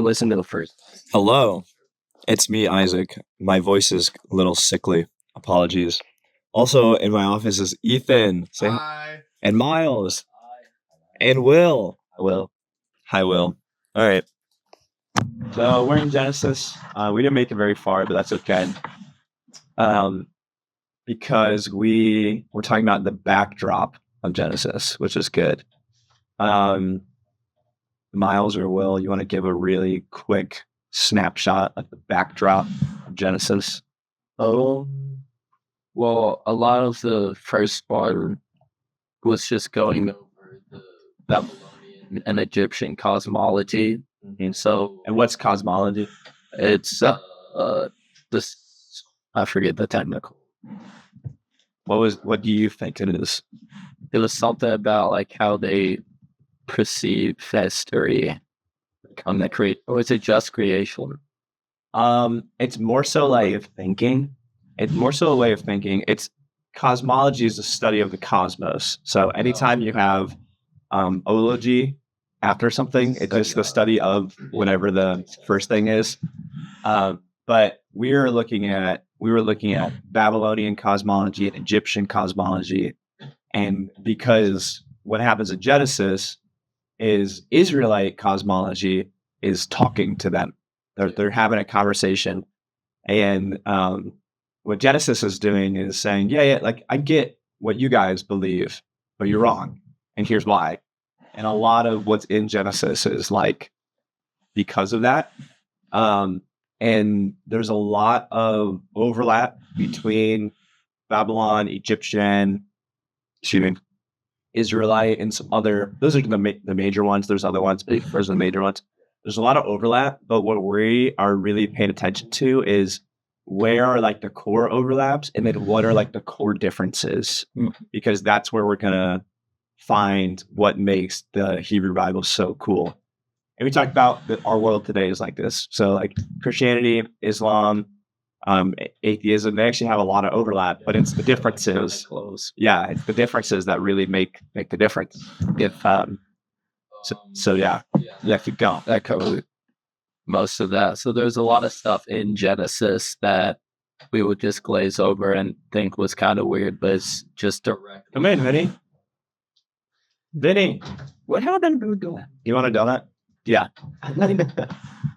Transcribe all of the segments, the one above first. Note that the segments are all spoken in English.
listen to the first. Hello, it's me, Isaac. My voice is a little sickly. Apologies. Also, in my office is Ethan. Say hi. And Miles. And Will. Well, Hi, Will. All right. So we're in Genesis. We didn't make it very far, but that's okay. Because we're talking about the backdrop of Genesis, which is good. Miles or Will, you want to give a really quick snapshot of the backdrop of Genesis? well, a lot of the first part was just going over the Babylonian and Egyptian cosmology. And so And what's cosmology? it's this, I forget the technical. What do you think it is? It was something about like how they perceive history on the or is it just creation? It's more so like thinking. It's more so a way of thinking. It's cosmology is the study of the cosmos. So anytime you have ology after something, it's just the study of whatever the first thing is. But we were looking at Babylonian cosmology and Egyptian cosmology, and because what happens in Genesis is Israelite cosmology is talking to them. They're having a conversation, and what Genesis is doing is saying, yeah, like I get what you guys believe, but you're wrong, and here's why. And a lot of what's in Genesis is like because of that. And there's a lot of overlap between Babylon, Egyptian, Israelite, and some other. Those are the major ones. There's other ones, but those are the major ones. There's a lot of overlap, but what we are really paying attention to is where are like the core overlaps, and then what are like the core differences, because that's where we're gonna find what makes the Hebrew Bible so cool. And we talked about that our world today is like this. So like Christianity, Islam, atheism, they actually have a lot of overlap, but it's the differences. Yeah, it's the differences that really make the difference. So yeah, keep going. That covered most of that. So there's a lot of stuff in Genesis that we would just glaze over and think was kind of weird, but it's just direct. Come in, Vinny. What happened to doing? You want a donut? Yeah.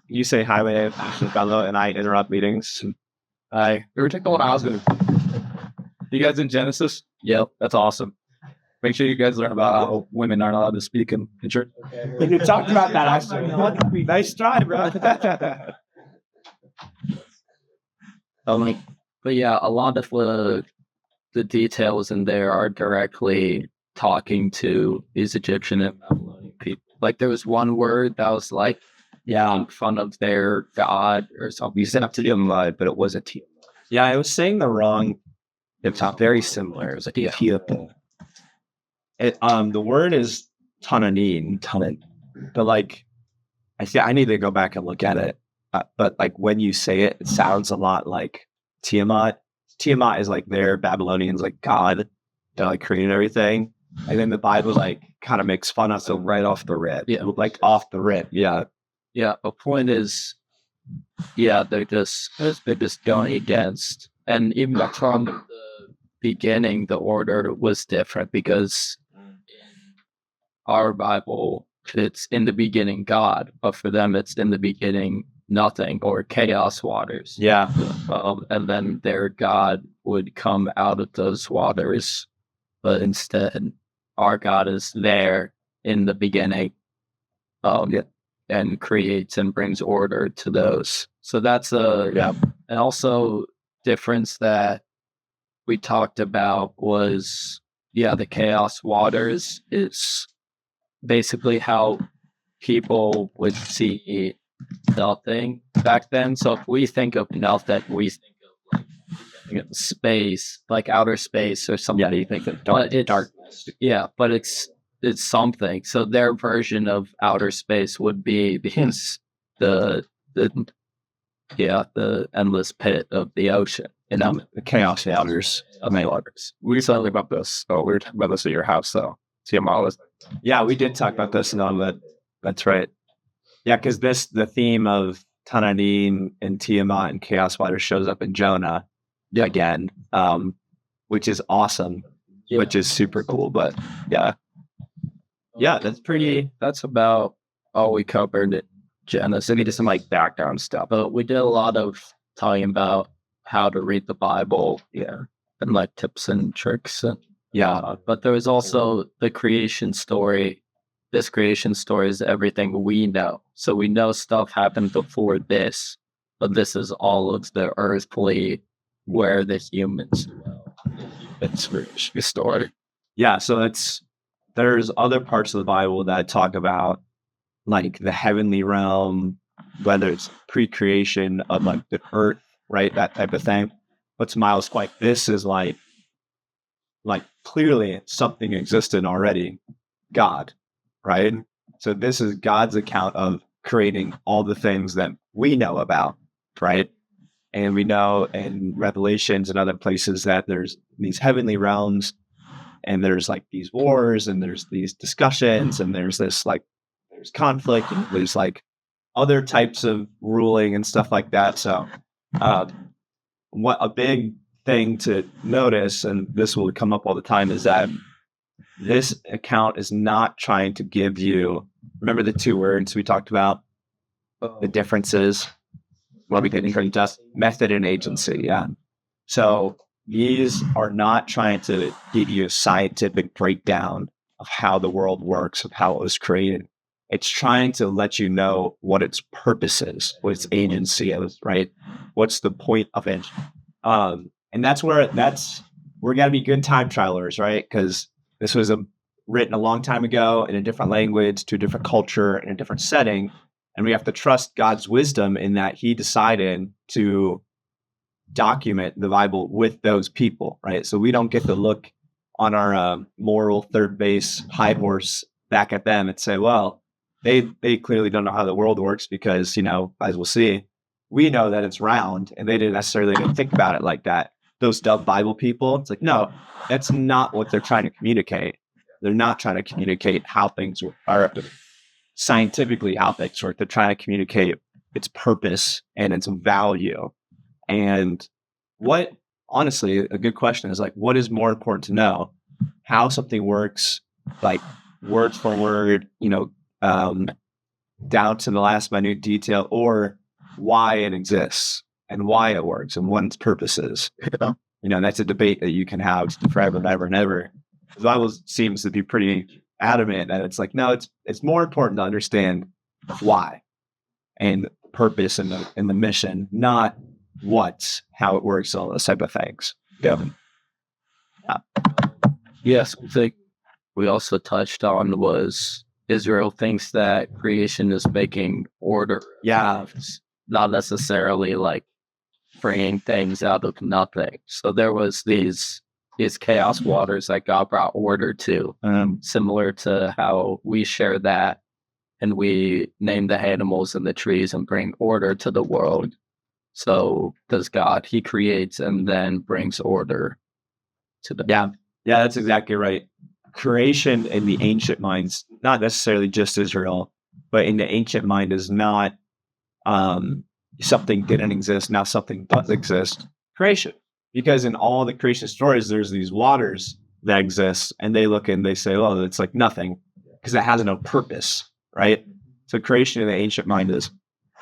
You say hi, my name is Bello, and I interrupt meetings. Hi. We were taking a while. You guys in Genesis? Yep, that's awesome. Make sure you guys learn about how women aren't allowed to speak in church. You talked about that, actually. Nice try, bro. But yeah, a lot of the details in there are directly talking to these Egyptian and Babylonian people. Like there was one word that was like, in front of their god or something. You said up to Tiamat, but it wasn't Tiamat. Yeah, I was saying the wrong. It's very similar. It was like Tiamat. The word is Tananin, but like, I need to go back and look at it. But like when you say it, it sounds a lot like Tiamat. Tiamat is like their Babylonians, like God, that like created everything. And then the Bible like kind of makes fun of them right off the rip. Yeah, like off the rip. Yeah. Yeah. The point is, they're just going against, and even from the beginning, the order was different because in our Bible, it's in the beginning God, but for them, it's in the beginning nothing or chaos waters. Yeah. And then their God would come out of those waters, but instead, our God is there in the beginning, and creates and brings order to those. So that's and also difference that we talked about was the chaos waters is basically how people would see nothing back then. So if we think of nothing, we think of like space, like outer space or something. Yeah, you think of darkness. Yeah, but it's something. So their version of outer space would be the endless pit of the ocean. The chaos waters of the waters. We talked about this. Oh, we were talking about this at your house, though. Yeah, we did talk about this, but that's right. Yeah, because the theme of Tananim and Tiamat and Chaos Water shows up in Jonah again, which is awesome, which is super cool. But yeah, that's pretty. That's about all we covered at Genesis. Maybe just some like background stuff. But we did a lot of talking about how to read the Bible, and like tips and tricks. And, but there was also the creation story. This creation story is everything we know. So we know stuff happened before this, but this is all of the earthly where the humans know. It's a story. Yeah, so there's other parts of the Bible that talk about like the heavenly realm, whether it's pre-creation of like the earth, right? That type of thing. But to Miles' point, this is like clearly something existed already, God, right? So this is God's account of creating all the things that we know about, right? And we know in Revelations and other places that there's these heavenly realms and there's like these wars and there's these discussions and there's this like, there's conflict and there's like other types of ruling and stuff like that. So what a big thing to notice, and this will come up all the time, is that this account is not trying to give you, remember the two words we talked about, the differences, what we did just method and agency. Yeah. So these are not trying to give you a scientific breakdown of how the world works, of how it was created. It's trying to let you know what its purpose is, what its agency is, right? What's the point of it? And that's where we're going to be good time travelers, right? Because this was written a long time ago in a different language, to a different culture, in a different setting. And we have to trust God's wisdom in that he decided to document the Bible with those people, right? So we don't get to look on our moral third base high horse back at them and say, well, they clearly don't know how the world works because, as we'll see, we know that it's round and they didn't necessarily think about it like that. Those dumb Bible people, it's like, no, that's not what they're trying to communicate. They're not trying to communicate how things are scientifically how things work. They're trying to communicate its purpose and its value. And honestly, a good question is like, what is more important to know? How something works, like word for word, down to the last minute detail, or why it exists and why it works and what its purpose is. That's a debate that you can have forever and ever and ever. The Bible seems to be pretty adamant that it's like, no, it's more important to understand why and purpose and the mission, not how it works, all those type of things. Yes, I think we also touched on was Israel thinks that creation is making order. Yeah. Not necessarily like bringing things out of nothing. So there was these chaos waters that God brought order to, similar to how we share that and we name the animals and the trees and bring order to the world. So does God. He creates and then brings order to the... Yeah, that's exactly right. Creation in the ancient minds, not necessarily just Israel, but in the ancient mind is not something didn't exist, now something does exist. Creation. Because in all the creation stories, there's these waters that exist, and they look and they say, oh, it's like nothing, because it has no purpose, right? So creation in the ancient mind is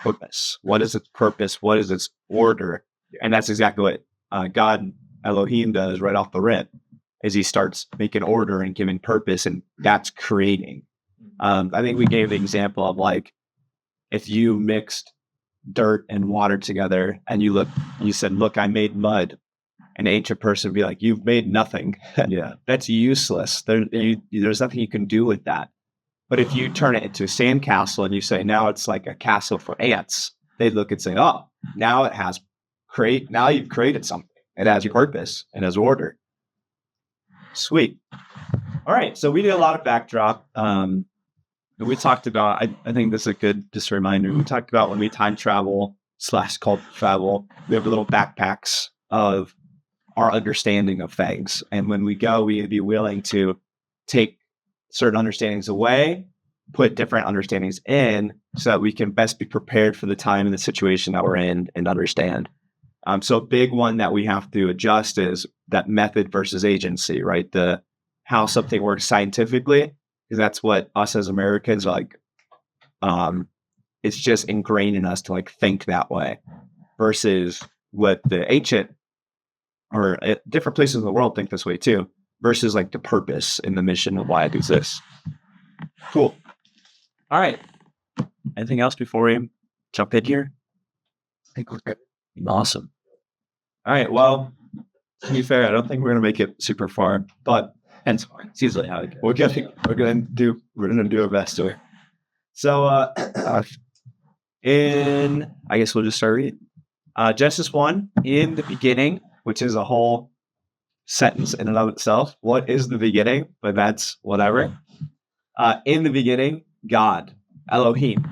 purpose. What is its purpose? What is its order? And that's exactly what God, Elohim, does right off the rip, is he starts making order and giving purpose, and that's creating. I think we gave the example of like, if you mixed dirt and water together and you said, look, I made mud. An ancient person would be like, you've made nothing. Yeah, that's useless. There's nothing you can do with that. But if you turn it into a sandcastle and you say, now it's like a castle for ants, they'd look and say, oh, now now you've created something. It has purpose. It has order. Sweet. All right. So we did a lot of backdrop. We talked about, I think this is a good just reminder. We talked about when we time travel / culture travel, we have little backpacks of our understanding of things. And when we go, we'd be willing to take certain understandings away put different understandings in so that we can best be prepared for the time and the situation that we're in and understand. So a big one that we have to adjust is that method versus agency, right? The how something works scientifically, because that's what us as Americans like. It's just ingrained in us to like think that way, versus what the ancient or different places in the world think this way too. Versus like the purpose and the mission of why I do this. Cool. All right. Anything else before we jump in here? I think we're good. Awesome. All right. Well, to be fair, I don't think we're gonna make it super far, but And so it's usually how it goes. we're gonna do our best to it. So I guess we'll just start reading. Genesis 1, in the beginning, which is a whole sentence in and of itself. What is the beginning? But that's whatever. In the beginning, God, Elohim.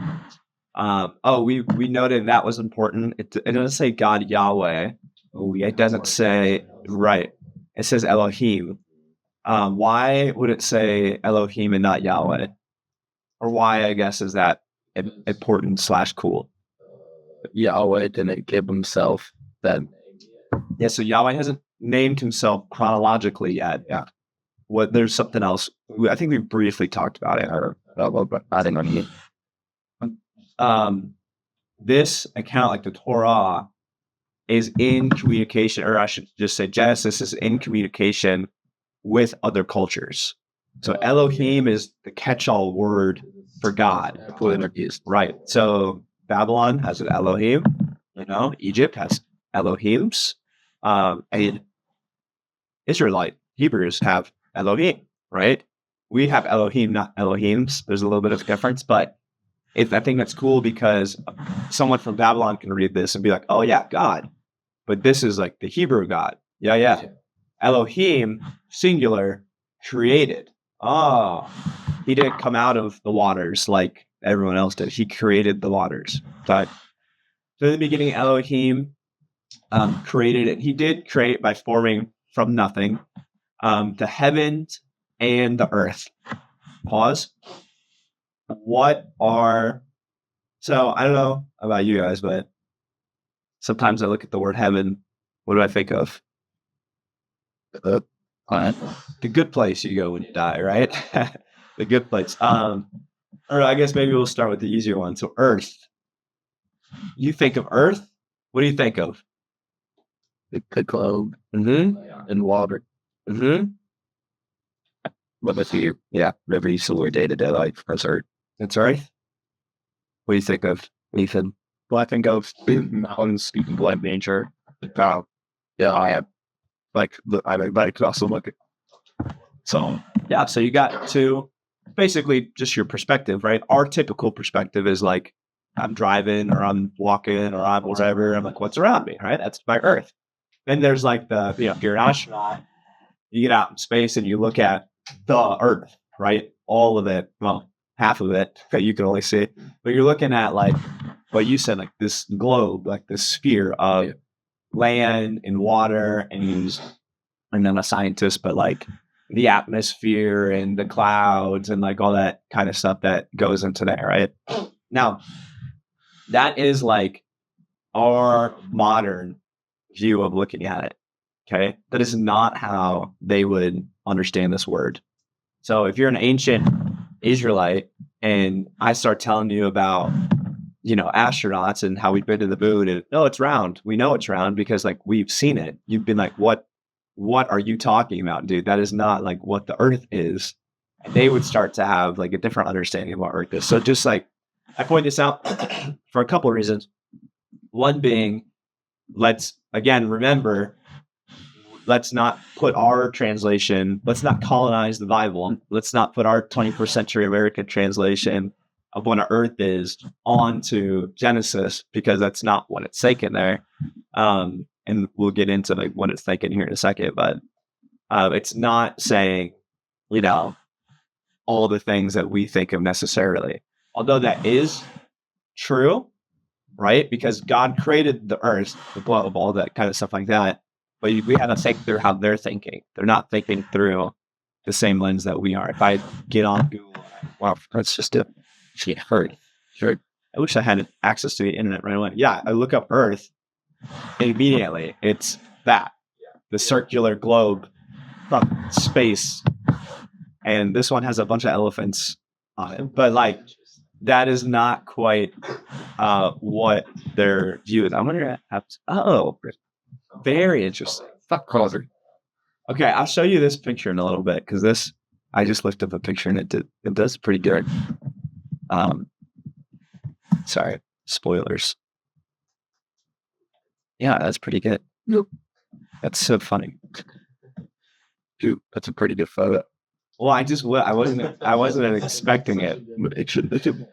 We noted that was important. It doesn't say God Yahweh. It doesn't say, right. It says Elohim. Why would it say Elohim and not Yahweh? Or why, I guess, is that important / cool? Yahweh didn't give himself that. Yeah, so Yahweh hasn't named himself chronologically yet. Yeah. There's something else. I think we briefly talked about it. I think on you. This account, like the Torah, is in communication, or I should just say Genesis is in communication with other cultures. So Elohim is the catch-all word for God. Right. So Babylon has an Elohim. Egypt has Elohims. And Israelite Hebrews have Elohim, right? We have Elohim, not Elohims. There's a little bit of difference, but I think that's cool because someone from Babylon can read this and be like, oh yeah, God. But this is like the Hebrew God. Yeah. Elohim, singular, created. Oh, he didn't come out of the waters like everyone else did. He created the waters. So in the beginning, Elohim created it. He did create by forming from nothing the heavens and the earth. Pause. So I don't know about you guys, but sometimes I look at the word heaven. What do I think of? The good place you go when you die, right? The good place. Or I guess maybe we'll start with the easier one. So earth. You think of earth? What do you think of? The globe Mm-hmm. and water. Mm-hmm. But with you, whatever you see day-to-day life as earth. That's right. What do you think of, Ethan? Well, I think of mountains, like nature. I have I could also look at. So yeah, so you got to basically just your perspective, right? Our typical perspective is like I'm driving or I'm walking or I'm whatever. I'm like, what's around me, right? That's my earth. Then there's like if you're an astronaut, you get out in space and you look at the earth, right? All of it, well, half of it that you can only see, but you're looking at like what you said, like this globe, like this sphere of land and water, and I'm not a scientist, but like the atmosphere and the clouds and like all that kind of stuff that goes into there, right? Now, that is like our modern view of looking at it. Okay. That is not how they would understand this word. So if you're an ancient Israelite and I start telling you about, astronauts and how we've been to the moon and no, it's round. We know it's round because like we've seen it. You've been like, what are you talking about, dude? That is not like what the earth is. And they would start to have like a different understanding of what earth is. So just like I point this out for a couple of reasons. One being, let's again remember, let's not put our translation, let's not colonize the Bible. Let's not put our 21st century American translation of what earth is onto Genesis, because that's not what it's taken there. And we'll get into like what it's thinking here in a second, but it's not saying, all the things that we think of necessarily. Although that is true, right? Because God created the earth, the globe, all that kind of stuff like that. But we have to think through how they're thinking. They're not thinking through the same lens that we are. If I get on Google, Wow, that's just it. She hurt. Sure. I wish I had access to the internet right away. Yeah, I look up Earth immediately. It's that the circular globe from space, and this one has a bunch of elephants on it. But like, that is not quite what they're viewing. I'm gonna have to. Oh, very interesting. Fuck Crowther. Okay, I'll show you this picture in a little bit because this I just looked up a picture and it does pretty good. Sorry, spoilers. Yeah, that's pretty good. Nope. That's so funny. Dude, that's a pretty good photo. Well, I wasn't expecting it.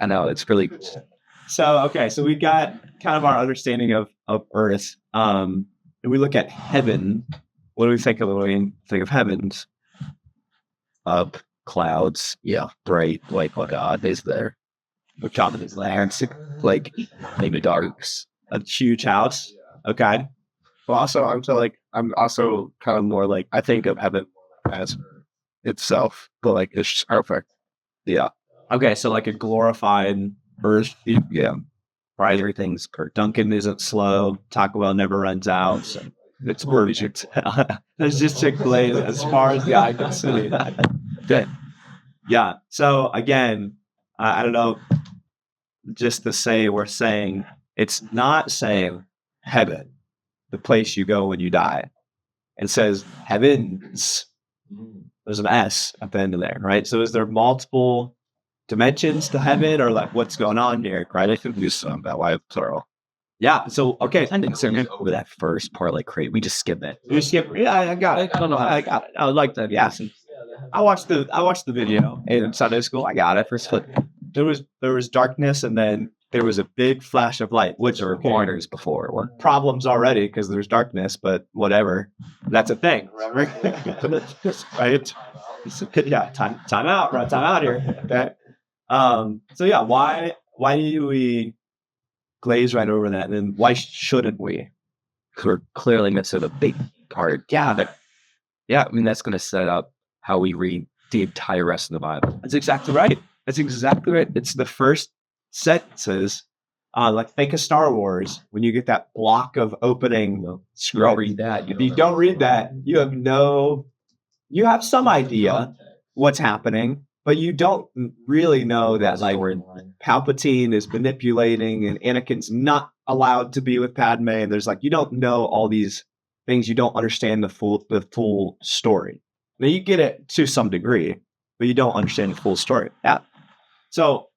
I know it's really so. Okay, so we got kind of our understanding of Earth. If we look at heaven, what do we think of when we think of heavens? Up, clouds, Yeah. bright, like God is there. God is there. It's Like maybe darks. a huge house. Okay. Well, also, I'm also kind of more like, I think of heaven as itself, but like, it's just perfect. Yeah. Okay, so like a glorified Earth. Yeah. Right, everything's Dunkin' isn't slow. Taco Bell never runs out. So it's perfect. There's just Chick-fil-A as far as the eye can see. Good. Yeah. So again, I don't know. Just to say, we're saying it's not saying heaven, the place you go when you die. It says heavens. There's an S at the end of there, right? So is there multiple dimensions to heaven, or like what's going on here, right? I think there's some that why it's plural. Yeah. So okay, I think so. Over that first part, like great. We just skip it. you skip. Yeah, I got it. I don't know how. I got it. I like that. Yeah. I watched the video in Sunday school. I got it. There was darkness, and then there was a big flash of light, which are Corners before. What? problems already because there's darkness, but whatever. That's a thing. Remember? Right? Yeah. Time out. Right? Time out here. Okay. So yeah, why do we glaze right over that? And why shouldn't we? We're clearly missing a big part. Yeah. Yeah. I mean, that's going to set up how we read the entire rest of the Bible. That's exactly right. That's exactly right. It's the first sentences. Like think of Star Wars when you get that block of opening scroll. Read that. If you don't read that, you have some idea what's happening, but you don't really know that like Palpatine is manipulating and Anakin's not allowed to be with Padme. And there's like, you don't know all these things. You don't understand the full story. Now you get it to some degree, but you don't understand the full story. Yeah. So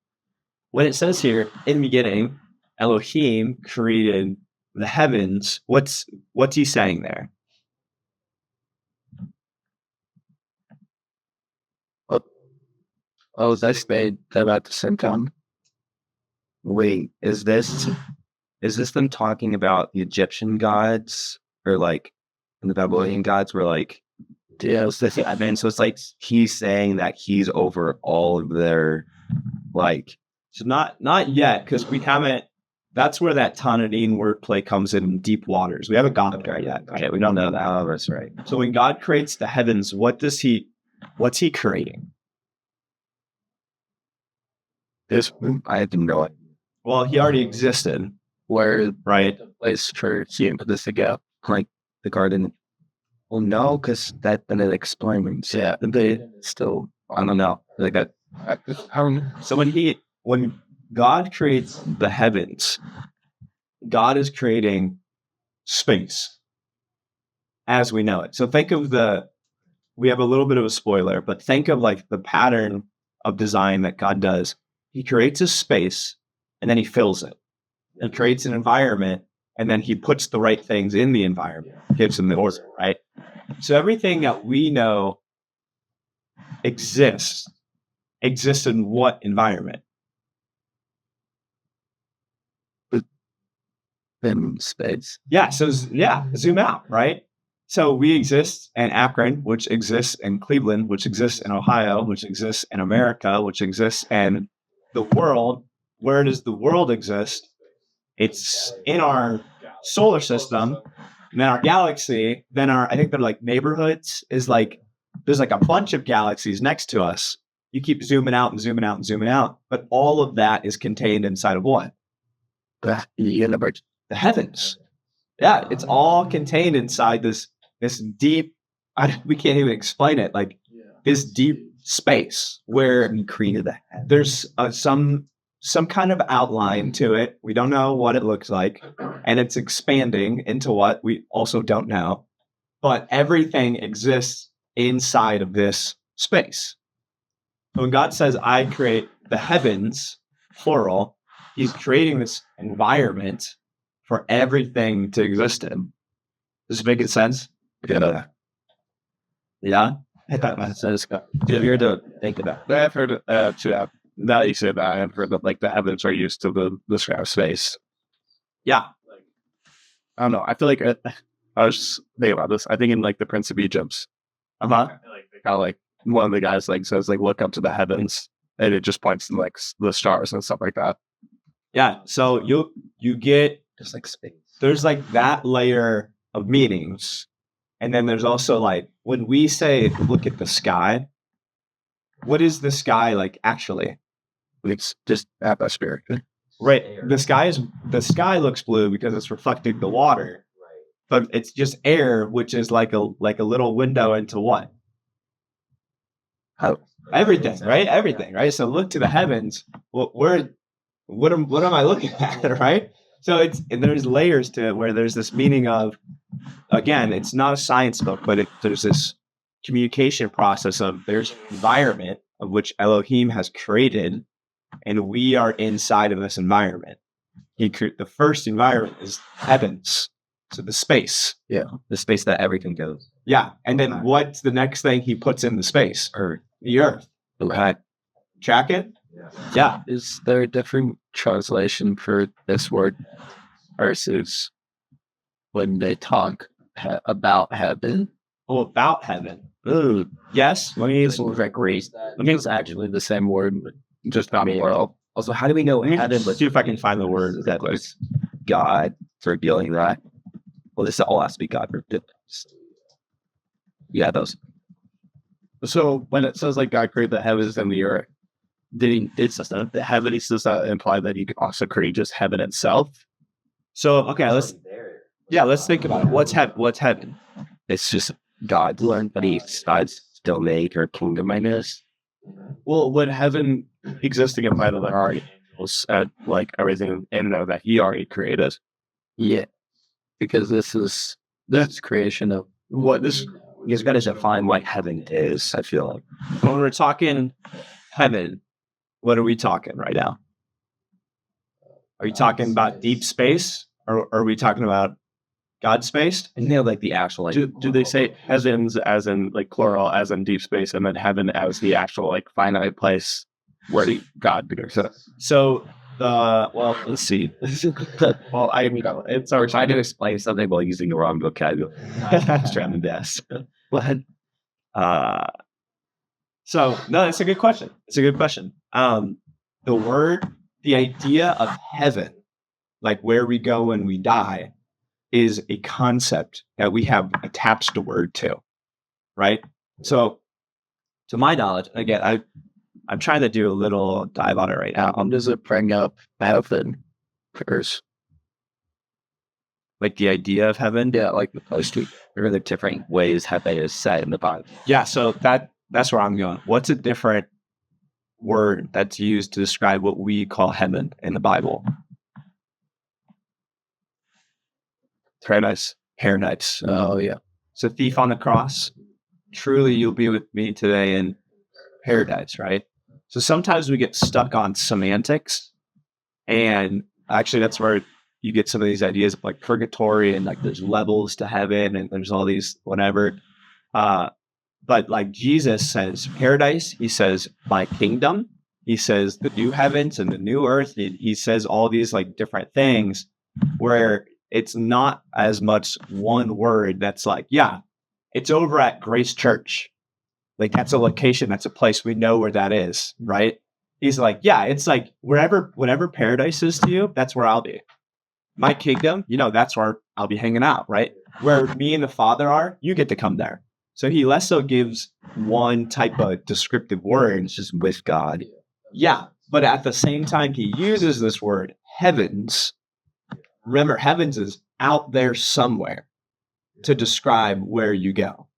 when it says here in the beginning, Elohim created the heavens, what's he saying there? Oh, that's made them at the same time. Wait, is this them talking about the Egyptian gods or like the Babylonian gods were like, yeah, I mean, so it's like he's saying that he's over all of their like. So not yet, because we haven't. That's where that Tanadine wordplay comes in deep waters. We haven't gone there yet. Okay, we don't know that. Oh, that's right. So when God creates the heavens, what's he creating? This I didn't know it. Well, he already existed, Where right? the place for him to this to go, like the garden. Well, no, because then it explains. Yeah, they still. I don't know. Like that. So when God creates the heavens, God is creating space as we know it. So think of we have a little bit of a spoiler, but think of like the pattern of design that God does. He creates a space and then he fills it and creates an environment. And then he puts the right things in the environment, gives them the order, right? So everything that we know exists in what environment? In space. Yeah. So zoom out, right? So we exist in Akron, which exists in Cleveland, which exists in Ohio, which exists in America, which exists in the world. Where does the world exist? It's in our solar system, and then our galaxy, then I think they're like neighborhoods is like, there's like a bunch of galaxies next to us. You keep zooming out and zooming out and zooming out, but all of that is contained inside of what? The universe. The heavens. Yeah, it's all contained inside this deep. We can't even explain it. Like this deep space where We created that. there's some kind of outline to it. We don't know what it looks like, and it's expanding into what we also don't know. But everything exists inside of this space. So when God says, "I create the heavens," plural, He's creating this environment for everything to exist in. Does it make sense? Yeah. Yeah. You're to think about. I've heard now you say that I've heard that like the heavens are used to describe space. Yeah. I don't know. I feel like I was just thinking about this. I think in like the Prince of Egypt, how like one of the guys like says like look up to the heavens, and it just points to like the stars and stuff like that. Yeah. So you get Just like space. there's like that layer of meanings. And then there's also like when we say look at the sky, what is the sky like actually? It's just atmosphere. Right. The sky looks blue because it's reflecting the water. But it's just air, which is like a little window into what? How? Everything, right? Everything, right? So look to the heavens. What am I looking at, right? So there's layers to it where there's this meaning of, again, it's not a science book, but there's this communication process of there's an environment of which Elohim has created, and we are inside of this environment. The first environment is heavens, so the space. Yeah. The space that everything goes. Yeah, and then what's the next thing he puts in the space? Earth. The earth. Right. Track it? Yeah. Is there a different translation for this word versus when they talk about heaven? Oh, about heaven. Ooh. Yes. Let me This was like raised. I mean, it's actually the same word, but just not world. Also, how do we know heaven? let's see if I can find the word That was God for revealing that. Well, this all has to be God for yeah, those. So when it says like God created the heavens and the earth, does that imply that he could also create just heaven itself? So okay, let's think about it. What's heaven? It's just God's learned, but he decides still make her kingdom, I guess. Well, would heaven existing imply that there are angels at like everything in there that he already created? Yeah, because that's creation of What this you got to define what heaven is. I feel like When we're talking heaven, what are we talking right now? Are you talking about deep space, or are we talking about God space? and they're like the actual like. do they say heavens as in like plural as in deep space, and then heaven as the actual like finite place where God begins? So well, let's see. Well, I mean, it's We're trying to explain something while using the wrong vocabulary. trying to guess. So no, that's a good question. It's a good question. The idea of heaven, like where we go when we die, is a concept that we have attached a word to, right? So, to my knowledge, again, I'm trying to do a little dive on it right now. Does it bring up heaven first? Like the idea of heaven. Yeah, like the post to there are the different ways heaven is set in the Bible. Yeah, so that's where I'm going. What's a different word that's used to describe what we call heaven in the Bible? paradise. Paradise. Oh yeah. So thief on the cross, truly you'll be with me today in paradise, right? So sometimes we get stuck on semantics, and actually that's where you get some of these ideas of like purgatory and like there's levels to heaven and there's all these whatever. But like Jesus says paradise, he says my kingdom, he says the new heavens and the new earth. He says all these like different things where it's not as much one word that's like, yeah, it's over at Grace Church. Like that's a location, that's a place we know where that is, right? He's like, yeah, it's like whatever paradise is to you, that's where I'll be. My kingdom, that's where I'll be hanging out, right? Where me and the Father are, you get to come there. So he less so gives one type of descriptive word. It's just with God. Yeah. But at the same time, he uses this word heavens. Remember, heavens is out there somewhere to describe where you go.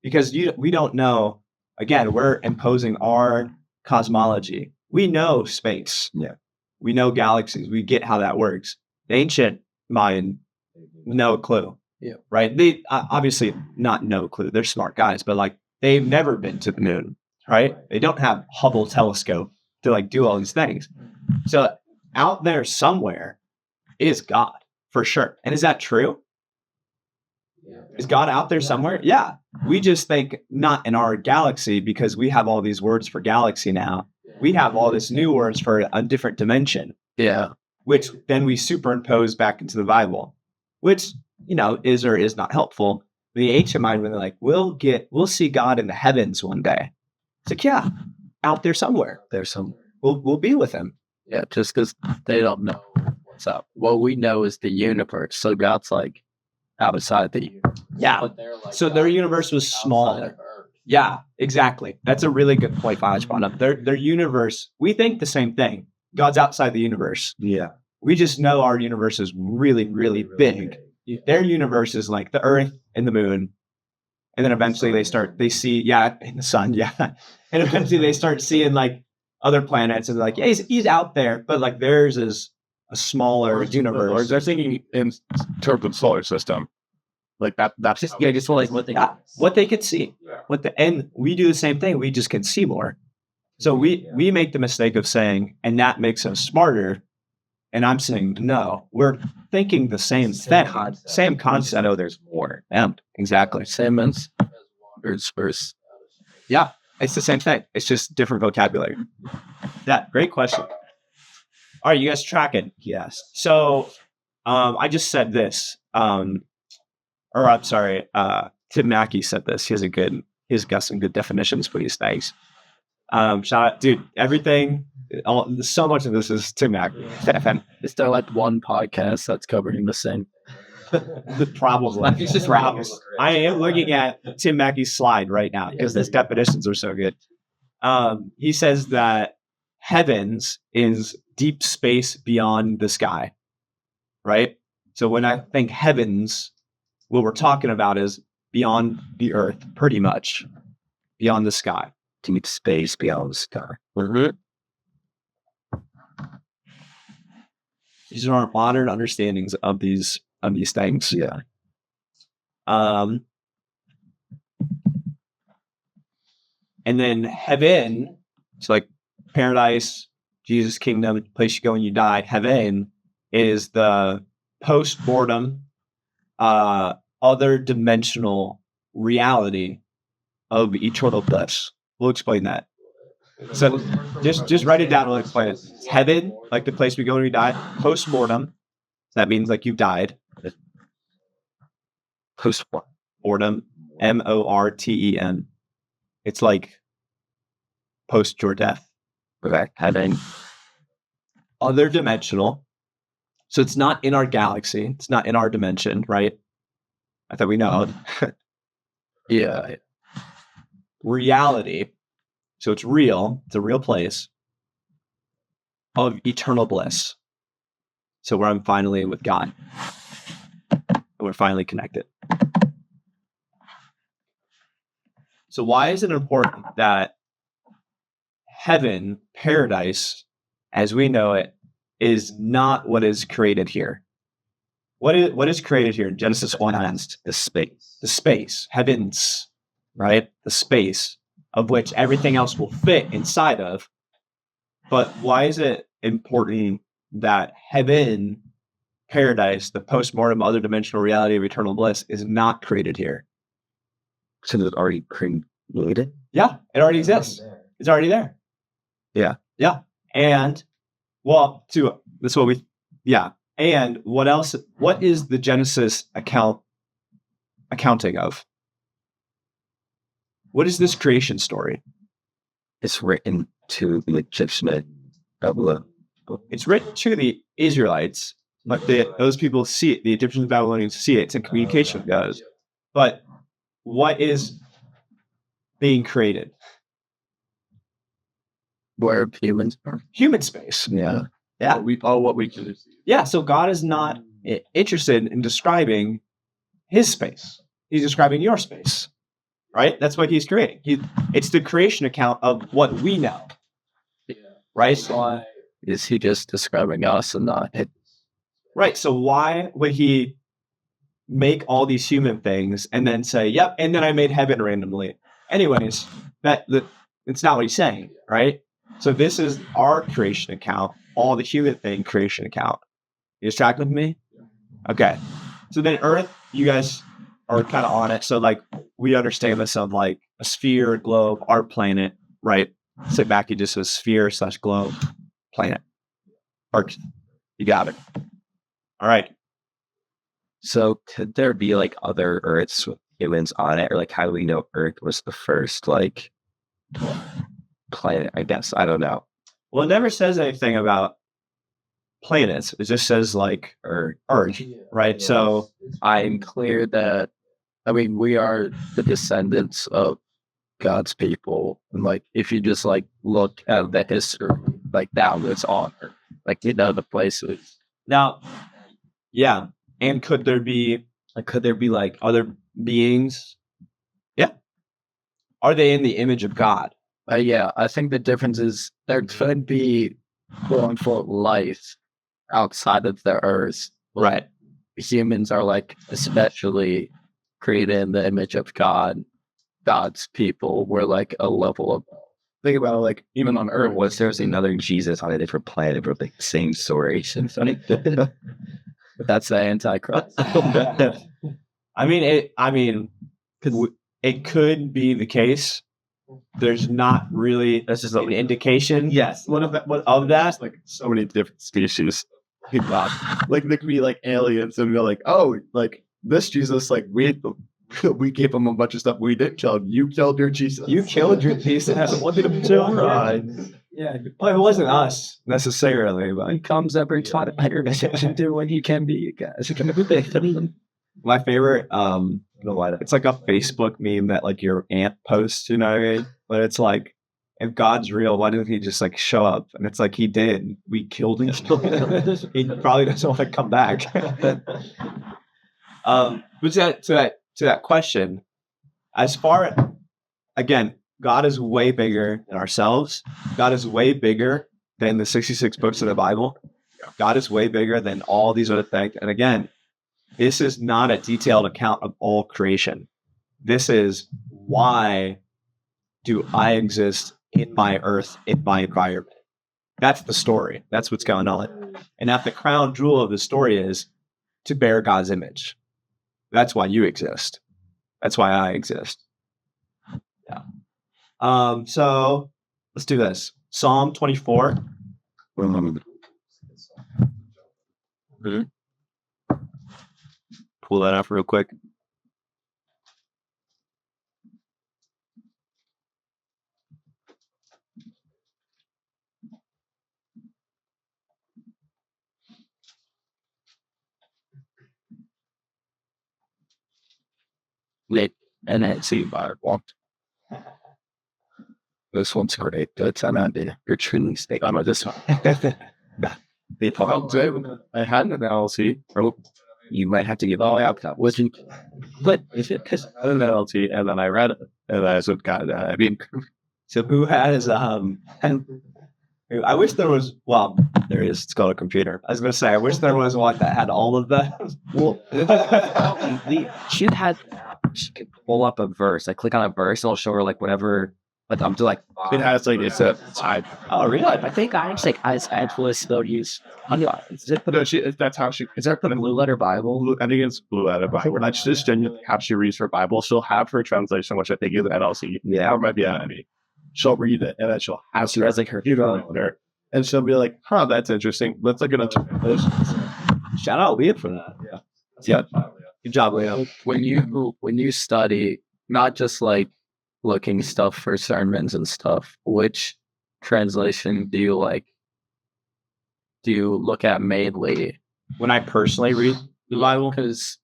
Because we don't know, again, we're imposing our cosmology. We know space. Yeah. We know galaxies. We get how that works. The ancient Mayan, no clue. Yeah. Right? They obviously not no clue. They're smart guys, but like they've never been to the moon, right? They don't have Hubble telescope to like do all these things. So out there somewhere is God for sure. And is that true? Is God out there somewhere? Yeah. We just think not in our galaxy because we have all these words for galaxy now. We have all these new words for a different dimension. Yeah. Which then we superimpose back into the Bible, which, is or is not helpful. The ancient mind, when they're like, we'll see God in the heavens one day. It's like, yeah, out there somewhere. There's some. We'll be with him. Yeah, just because they don't know what's up. What we know is the universe. So God's like outside the universe. Yeah. But they're like, So their universe was smaller. Yeah, exactly. That's a really good point Vaj brought up. Their universe, we think the same thing. God's outside the universe. Yeah. We just know our universe is really, really big. Their universe is like the Earth and the moon. And then eventually they see, in the sun, yeah. And eventually they start seeing like other planets and they're like, yeah, he's out there. But like theirs is a smaller universe. Or they're thinking in terms of solar system. Like that's just like what they what they could see. And we do the same thing. We just can see more. So we make the mistake of saying, and that makes us smarter. And I'm saying, no, we're thinking the same thing. Same concept. know there's more. Yeah, exactly. Same as words verse. Yeah, it's the same thing. It's just different vocabulary. Yeah, great question. All right, you guys tracking? yes. So I just said this. Tim Mackey said this. He's got some good definitions for these things. Shout out, dude, everything, so much of this is Tim Mackey. Is there like one podcast that's covering the same? Probably. It's just problems. I am looking at Tim Mackey's slide right now because his definitions are so good. He says that heavens is deep space beyond the sky, right? So when I think heavens, what we're talking about is beyond the earth, pretty much, beyond the sky. Deep space beyond the sky. Mm-hmm. These are our modern understandings of these things. Yeah. And then heaven, it's like paradise, Jesus' kingdom, the place you go when you die. Heaven is the post-mortem, other dimensional reality of eternal bliss. We'll explain that. So just write it down. We'll explain it. Heaven, like the place we go when we die. Post-mortem, that means like you've died. Post-mortem, M-O-R-T-E-M. It's like post your death. Okay. Heaven. Other dimensional. So it's not in our galaxy. It's not in our dimension, right? I thought we know. Yeah. Reality. So it's real. It's a real place of eternal bliss. So where I'm finally with God. And we're finally connected. So why is it important that heaven, paradise, as we know it, is not what is created here? What is created here? Genesis 1 asks the space, heavens, right? The space of which everything else will fit inside of. But why is it important that heaven, paradise, the post-mortem other dimensional reality of eternal bliss is not created here? Since it's already created? Yeah, it already exists. It's already there. Yeah. Yeah. And and what else? What is the Genesis accounting of? What is this creation story? It's written to the Egyptian. It's written to the Israelites, but those people see it. The Egyptians and Babylonians see it. It's in communication, guys. But what is being created? Where humans are. Human space. Yeah. Yeah. What we can do. Yeah. So God is not interested in describing his space. He's describing your space, right? That's what he's creating. It's the creation account of what we know, right? So why is he just describing us and not it? Right. So why would he make all these human things and then say, "Yep," and then I made heaven randomly? Anyways, it's not what he's saying, right? So this is our creation account, all the human thing creation account. You tracking with me? Okay. So then Earth, you guys are kind of on it. So like we understand this of like a sphere, a globe, our planet, right? So back, you just a sphere / globe, planet. Earth. You got it. All right. So could there be like other Earths with humans on it, or like how do we know Earth was the first like planet? I guess I don't know. Well, it never says anything about planets. It just says like Earth, right? So I'm clear that, I mean, we are the descendants of God's people. And like, if you just like look at the history, like that was on Earth. Like, you know, the places. now, yeah. And could there be like other beings? Yeah. Are they in the image of God? Yeah, I think the difference is there could be quote unquote life outside of the Earth. Right. Humans are like especially created in the image of God. God's people were like a level of, think about it, like even on Earth. Was there's another Jesus on a different planet with the same story? That's the Antichrist. I mean, it could be the case. There's not really That's just an indication. Yes. Of that. Like so many different species. Like they could be like aliens and be like, oh, like this Jesus, like we gave him a bunch of stuff we didn't kill him. You killed your Jesus. You killed your Jesus. What did it do? Yeah. Well, it wasn't us necessarily, but He comes every time to do what he can be, you guys. my favorite, it's like a Facebook meme that like your aunt posts, you know what I mean? But it's like, if God's real, why didn't he just like show up? And it's like, he did. We killed him. He probably doesn't want to come back. But to that question, as far, again, God is way bigger than ourselves. God is way bigger than the 66 books of the Bible. God is way bigger than all these other things. And again, this is not a detailed account of all creation. This is, why do I exist in my earth, in my environment? That's the story. That's what's going on. And at the crown jewel of the story is to bear God's image. That's why you exist. That's why I exist. Yeah. So let's do this. Psalm 24. Pull that up real quick. Lit and then see by one. This one's great. That's an idea. You're truly staying on this one. I had an LLC. You might have to give Oh, all yeah. out. But is it because I had an LLC, and then I read it, and I said, God, I mean, So who has I wish there was, well, there is, it's called a computer. I was going to say, I wish there was one that had all of that. Well, she could pull up a verse. I click on a verse, and I'll show her like whatever. Like I'm to like. it has like it's a side. Oh, really? I think I actually still use. Is it No, that's how she. Is that the Blue Letter Bible? I think it's Blue Letter Bible. That's just genuinely how she reads her Bible. She'll have her translation, which I think is NLC. Yeah. Or might be NIV. She'll read it, and then she'll have She has like her her, and she'll be like, "Huh, that's interesting. Let's look at it." Shout out Leah for that. Yeah. Good job, Leah. When you study, not just like looking stuff for sermons and stuff, which translation do you like? Do you look at mainly? When I personally read the Bible, Because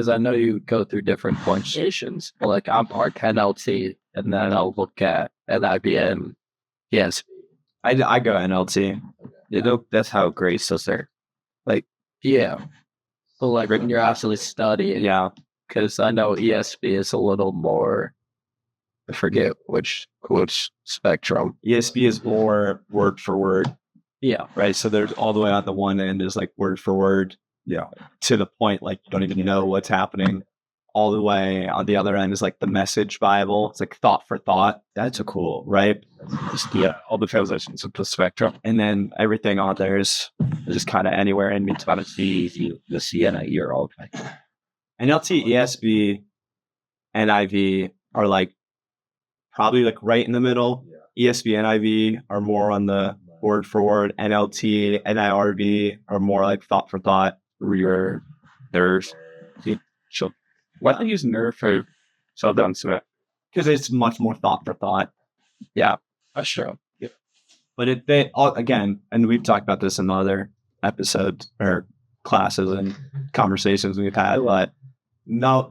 I know you go through different punctuations. Like I'm part NLT, and then I'll look at NIV. Yes, I go NLT. That's how Grace does there. yeah. But like when you're actually studying, Yeah. because I know ESV is a little more. I forget which spectrum. ESV is more word for word, Yeah, right? So there's all the way on the one end is like word for word. Yeah. To the point like you don't even know what's happening. All the way on the other end is like the Message Bible. It's like thought for thought. That's a cool, right? All the translations of the spectrum. And then everything on there is just kind of anywhere in between. The CNI are all NLT, ESV, NIV are like probably like right in the middle. ESV, NIV are more on the word for word. NLT, NIRV are more like thought for thought. There's so why don't you use nerve for Sheldon Smith? Because it's much more thought for thought. Yeah, that's true. But they all, again, and we've talked about this in other episodes or classes and conversations we've had, but none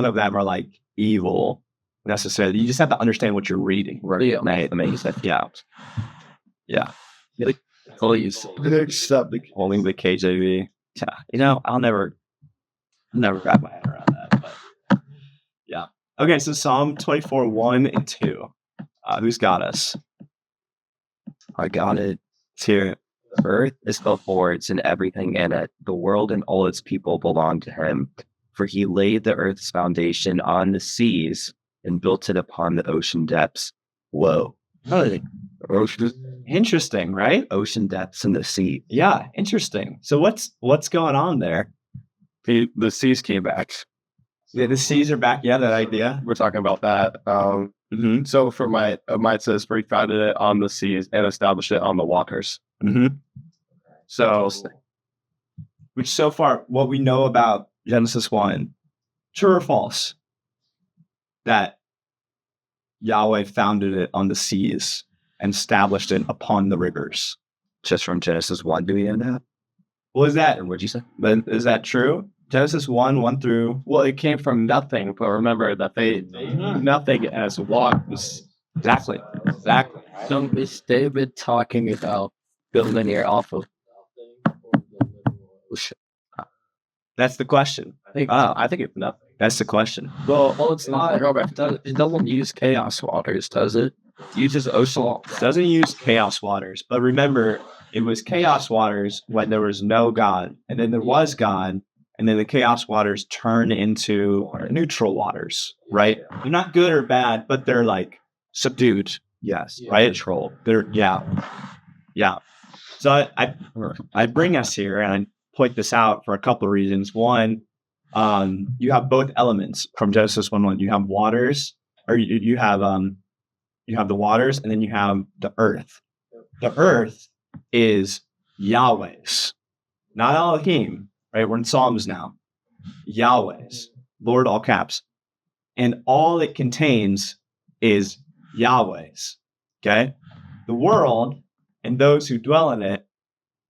of them are like evil necessarily. You just have to understand what you're reading. right. Yeah, that makes sense. Yeah. Yeah. please. Holding the KJV. Yeah. I'll never wrap my head around that. But yeah. Okay, so Psalm 24, 1 and 2. Who's got us? I got it. Let's hear it. The earth is the Lord's and everything in it. The world and all its people belong to him. For he laid the earth's foundation on the seas and built it upon the ocean depths. Whoa. Interesting, right? Ocean depths in the sea. Yeah, interesting. So what's going on there? The seas came back. Yeah, the seas are back. Yeah, that idea. We're talking about that. So for mine says, for he founded it on the seas and established it on the waters. Mm-hmm. So Which so far, what we know about Genesis 1, true or false, that Yahweh founded it on the seas and established it upon the rivers. Just from Genesis 1, do we know that? Was that, Or what'd you say? but is that true? Genesis 1, 1 through, Well, it came from nothing, but remember that they nothing as was. exactly. So is David talking about building it off of nothing? That's the question. I think it's nothing. That's the question. Well, it's not. It doesn't use chaos waters, does it? It uses ocean. Doesn't use chaos waters, but remember, it was chaos waters when there was no God, and then there was God, and then the chaos waters turn into neutral waters, right? They're not good or bad, but they're like subdued, Yes. right? Control. They're yeah. So I bring us here, and I point this out for a couple of reasons. One, you have both elements from Genesis 1:1. You have waters, or you have the waters, and then you have the earth. The earth is Yahweh's, not Elohim, right? We're in Psalms now. Yahweh's, Lord, all caps. And all it contains is Yahweh's, okay? The world and those who dwell in it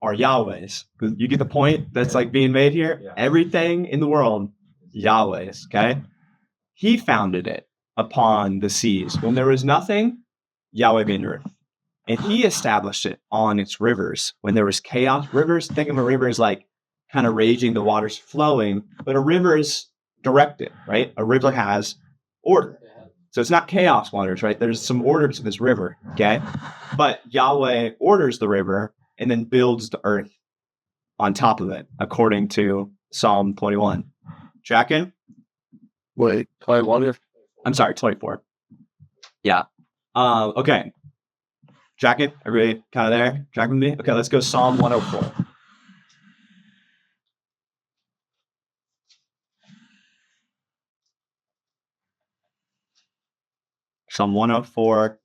are Yahweh's. You get the point that's like being made here? Yeah. Everything in the world, Yahweh's, okay? He founded it upon the seas. When there was nothing, Yahweh made the earth. And he established it on its rivers. When there was chaos, rivers, think of a river as like kind of raging, the waters flowing, but a river is directed, right? A river has order. So it's not chaos waters, right? There's some order to this river, okay? But Yahweh orders the river and then builds the earth on top of it, according to Psalm 21. Tracking? wait, 21. I'm sorry, 24. Yeah. Okay. Tracking? Everybody kind of there? Tracking with me? Okay, let's go Psalm 104. Psalm 104,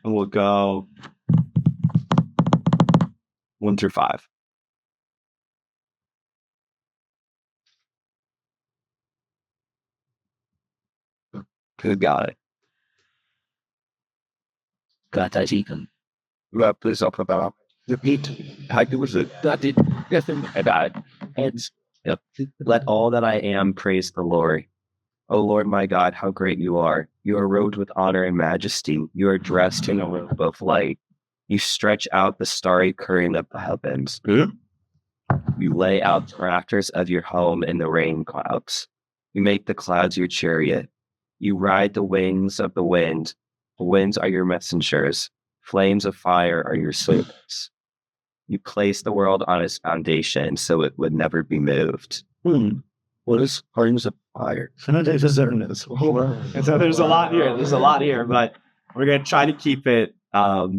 and we'll go 1 through 5. Good got it. Got that even. Please open that up. How good was it? That did nothing about it. Yep. Let all that I am praise the Lord. O Lord my God, how great you are. You are robed with honor and majesty. You are dressed in a robe of light. You stretch out the starry curtain of the heavens. You lay out the rafters of your home in the rain clouds. You make the clouds your chariot. You ride the wings of the wind. The winds are your messengers. Flames of fire are your servants. You place the world on its foundation so it would never be moved. What is flames of fire? And so there's a lot here. There's a lot here, but we're gonna try to keep it. We're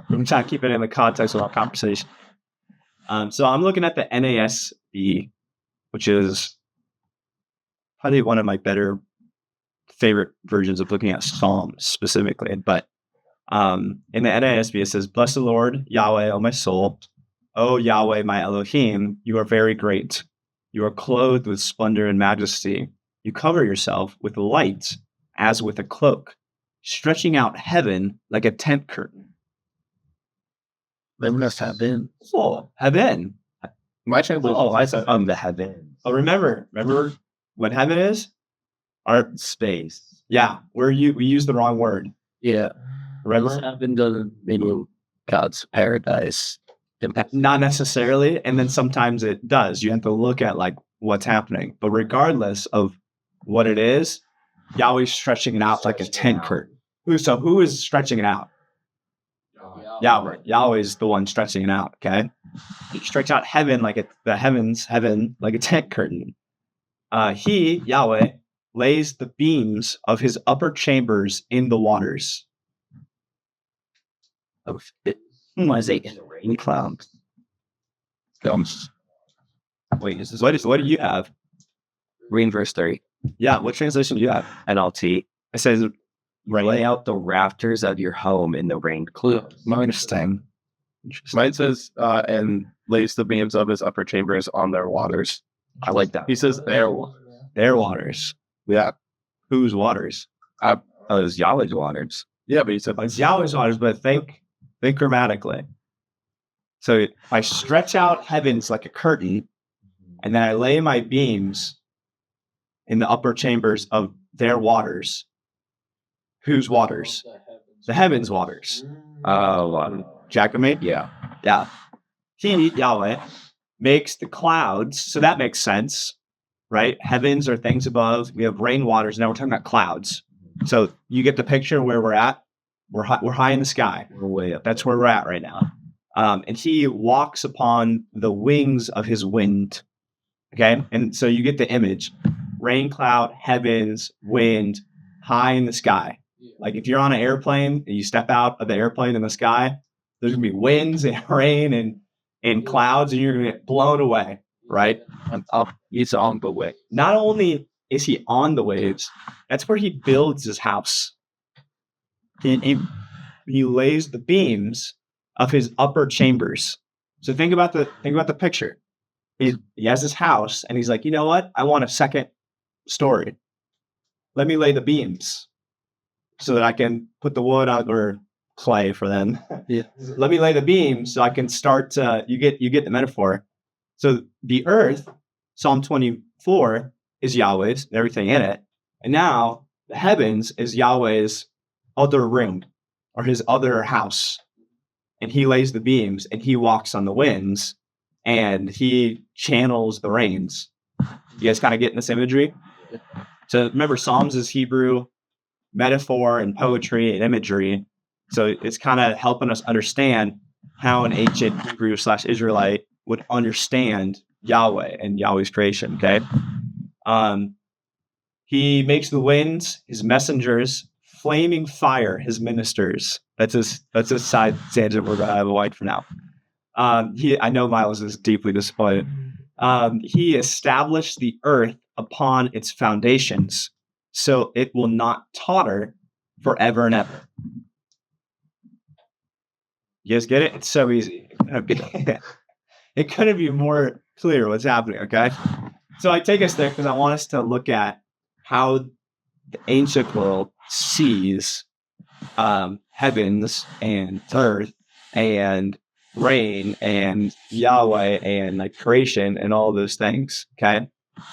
gonna try to keep it in the context of our conversation. So I'm looking at the NASB, which is probably one of my better favorite versions of looking at Psalms specifically. But in the NASB, it says, "Bless the Lord, Yahweh, O my soul. O Yahweh, my Elohim, you are very great. You are clothed with splendor and majesty. You cover yourself with light as with a cloak, stretching out heaven like a tent curtain." They must have been. Oh, heaven. My child was I said, The heavens. oh, remember what heaven is? Our Space. yeah, we use the wrong word. yeah. Remember? Heaven doesn't mean God's paradise. Not necessarily, and then sometimes it does. You have to look at like what's happening. But regardless of what it is, Yahweh's stretching it out like a tent curtain. Who is stretching it out? Yahweh. Yahweh's the one stretching it out. Okay, he stretched out heaven like heaven like a tent curtain. He, Yahweh, lays the beams of his upper chambers in the waters. Of it was in the rain clouds. Wait, is this What do you have? read verse 3? Yeah, what translation do you have? NLT. It says Lay out the rafters of your home in the rain clouds. interesting. Mine says, and lays the beams of his upper chambers on their waters. I like that. He says their Their waters. Yeah. Whose waters? Oh, it was Yahweh's waters. Yeah, but he said, It's Yahweh's waters, but think grammatically. So I stretch out heavens like a curtain, and then I lay my beams in the upper chambers of their waters. Whose waters? The heavens' waters. Jackamate? Yeah. Yeah. He, Yahweh, makes the clouds. So that makes sense, right? Heavens are things above. We have rain waters. Now we're talking about clouds. So you get the picture where we're at. We're high in the sky. We're way up. That's where we're at right now. And he walks upon the wings of his wind. Okay. And so you get the image: rain cloud, heavens, wind, high in the sky. Like if you're on an airplane and you step out of the airplane in the sky, there's gonna be winds and rain and clouds, and you're gonna get blown away, right? He's on the way. Not only is he on the waves, that's where he builds his house. He lays the beams of his upper chambers. So think about the picture. He has his house, and he's like, you know what? I want a second story. Let me lay the beams so that I can put the wood on, or clay for them. Yeah. Let me lay the beams so I can start. You get the metaphor. So the earth, Psalm 24, is Yahweh's and everything in it, and now the heavens is Yahweh's other room, or his other house, and he lays the beams and he walks on the winds and he channels the rains. You guys kind of getting this imagery? So remember, Psalms is Hebrew metaphor and poetry and imagery. So it's kind of helping us understand how an ancient Hebrew / Israelite would understand Yahweh and Yahweh's creation. Okay. He makes the winds his messengers, flaming fire his ministers. That's a side tangent we're gonna avoid for now. I know Miles is deeply disappointed. He established the earth upon its foundations, so it will not totter forever and ever. You guys get it? It's so easy. It couldn't be more clear what's happening, okay? So I take us there because I want us to look at how the ancient world sees heavens and earth and rain and Yahweh and like creation and all those things, okay?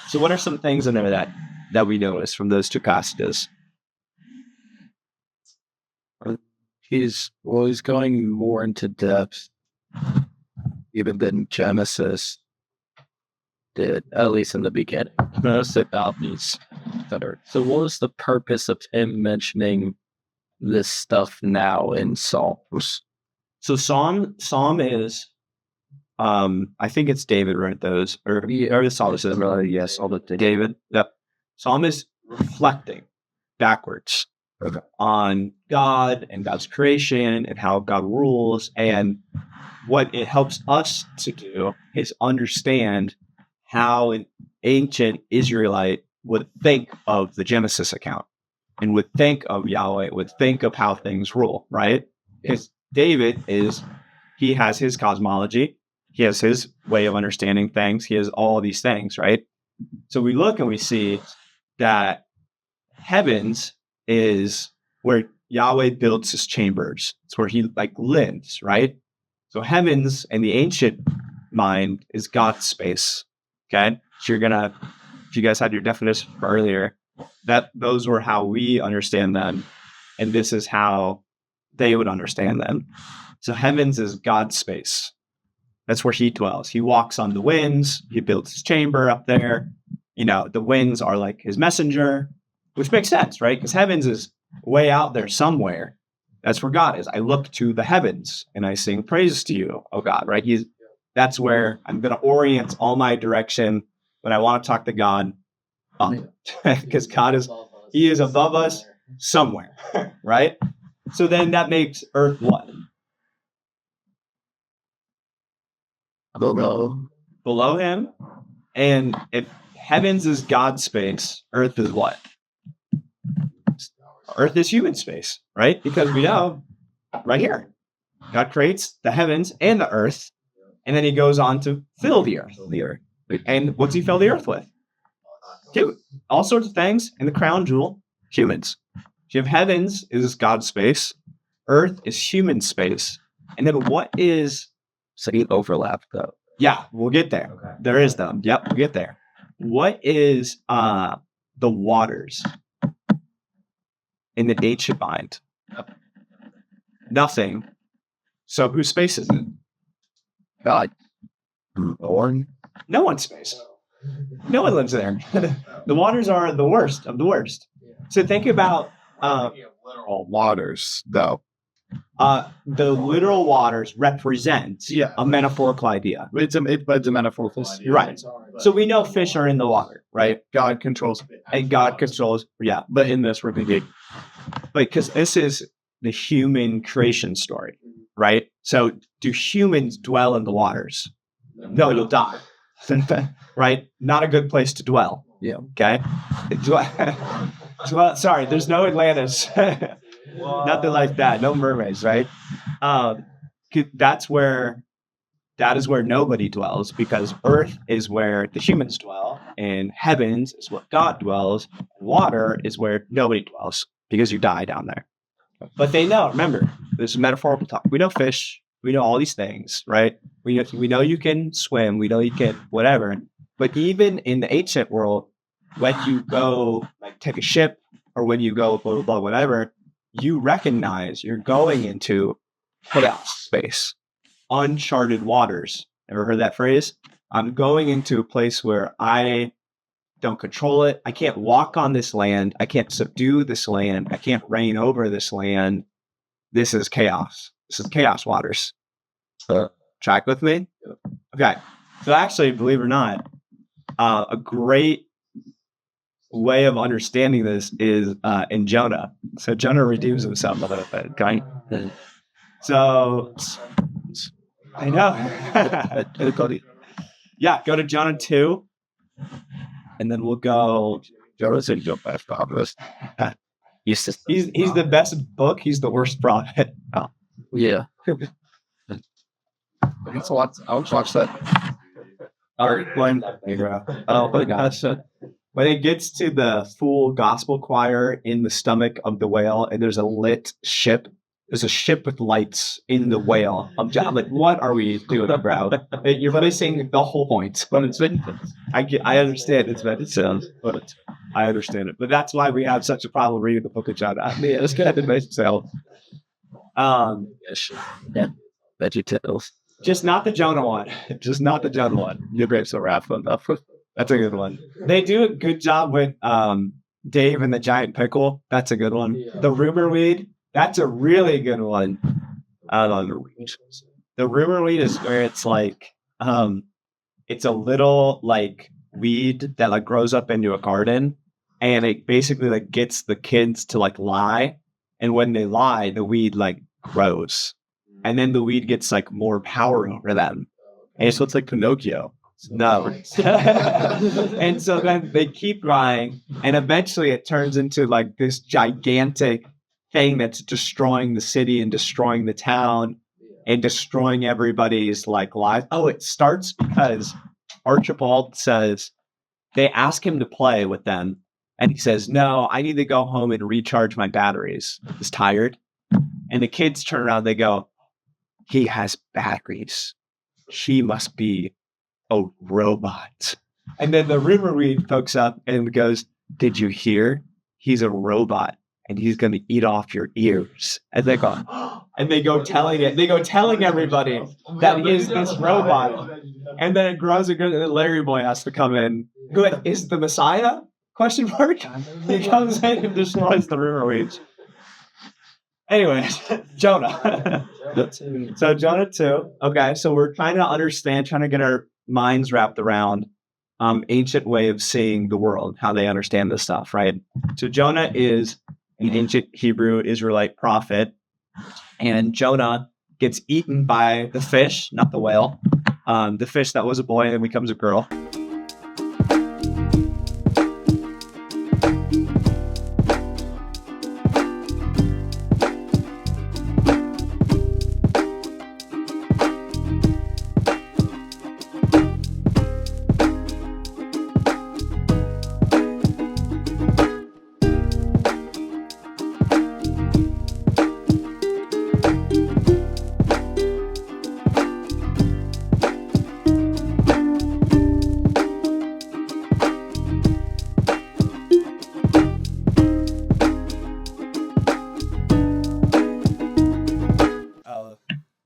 So what are some things in there that that we notice from those two passages? He's going more into depth even than Genesis did, at least in the beginning. Most about these better. So what was the purpose of him mentioning this stuff now in Psalms? So Psalm is, I think it's David wrote those, or the psalmist is really, yes, all the David. Yep. Psalm is reflecting backwards on God and God's creation and how God rules. And what it helps us to do is understand how an ancient Israelite would think of the Genesis account and would think of Yahweh, would think of how things rule, right? Because David he has his cosmology, he has his way of understanding things, he has all these things, right? So we look and we see that heavens is where Yahweh builds his chambers. It's where he lives, right? So heavens in the ancient mind is God's space. Okay. So if you guys had your definition earlier, those were how we understand them. And this is how they would understand them. So heavens is God's space. That's where he dwells. He walks on the winds. He builds his chamber up there. The winds are like his messenger, which makes sense, right? Because heavens is way out there somewhere. That's where God is. I look to the heavens and I sing praise to you, oh God, right? That's where I'm going to orient all my direction when I want to talk to God up. Because he is above us somewhere, right? So then that makes earth what? Below him. And if heavens is God's space, earth is what? Earth is human space, right? Because we know right here, God creates the heavens and the earth, and then he goes on to fill the earth. And what's he fill the earth with? All sorts of things. And the crown jewel, humans. So you have heavens is God's space, earth is human space, and then what is... So you overlap, though. Yeah, we'll get there. Okay. There is them. Yep, we'll get there. What is the waters in the ancient mind? Nothing. So whose space is it? God. No one's space. No one lives there. The waters are the worst of the worst. So think about literal waters, though. The literal waters represent a metaphorical idea. It's a metaphorical. Right. So we know fish are in the water, right? God controls it. And God controls, but in this we're thinking, because this is the human creation story, right? So do humans dwell in the waters? No, you'll die. Right? Not a good place to dwell. Yeah. Okay. Sorry, there's no Atlantis. Nothing like that. No mermaids, right? That is where nobody dwells, because earth is where the humans dwell, and heavens is where God dwells, and water is where nobody dwells, because you die down there. But they know, remember, this is metaphorical talk. We know fish, we know all these things, right? We know you can swim, we know you can whatever. But even in the ancient world, when you go take a ship, or when you go blah, blah, blah, whatever, you recognize you're going into space, uncharted waters. Ever heard that phrase? I'm going into a place where I don't control it. I can't walk on this land. I can't subdue this land. I can't reign over this land. This is chaos. This is chaos waters. Track with me? Okay. So actually, believe it or not, a great way of understanding this is in Jonah. So Jonah redeems himself a little bit. Okay. So I know. Yeah, go to Jonah 2, and then we'll go. Jonah's in your best prophet. He's the best book. He's the worst prophet. Oh, yeah. I'll watch that. Oh my gosh. When it gets to the full gospel choir in the stomach of the whale, and there's a lit ship there's a ship with lights in the whale. I'm like, what are we doing, bro? You're missing the whole point. But it's I understand it's Venison, but I understand it. But that's why we have such a problem reading the book of John. Yeah, let's get at the nice sale. Yeah. VeggieTales. Just not the Jonah one. Just not the Jonah one. Your grapes are wrapped enough. That's a good one. They do a good job with Dave and the Giant Pickle. That's a good one. Yeah. The Rumor Weed. That's a really good one. The Rumor Weed is where it's like, it's a little like weed that like grows up into a garden, and it basically like gets the kids to like lie, and when they lie, the weed like grows, and then the weed gets like more power over them, and so it's like Pinocchio. No. And so then they keep lying, and eventually it turns into like this gigantic thing that's destroying the city and destroying the town and destroying everybody's like life. Oh, it starts because Archibald says they ask him to play with them, and he says, "No, I need to go home and recharge my batteries. He's tired." And the kids turn around, they go, "He has batteries. He must be a robot." And then the Rumor Weed pokes up and goes, "Did you hear? He's a robot, and he's going to eat off your ears." And they go, and they go telling it. They go telling everybody that he is this robot. And then it grows again, and then Larry Boy has to come in. Good, is the Messiah? Question mark. He comes in and destroys the Rumor Weeds. Anyway, Jonah. So Jonah 2. Okay, so we're trying to understand, trying to get our minds wrapped around ancient way of seeing the world, how they understand this stuff, right? So Jonah is an ancient Hebrew Israelite prophet, and Jonah gets eaten by the fish, not the whale. The fish that was a boy and becomes a girl.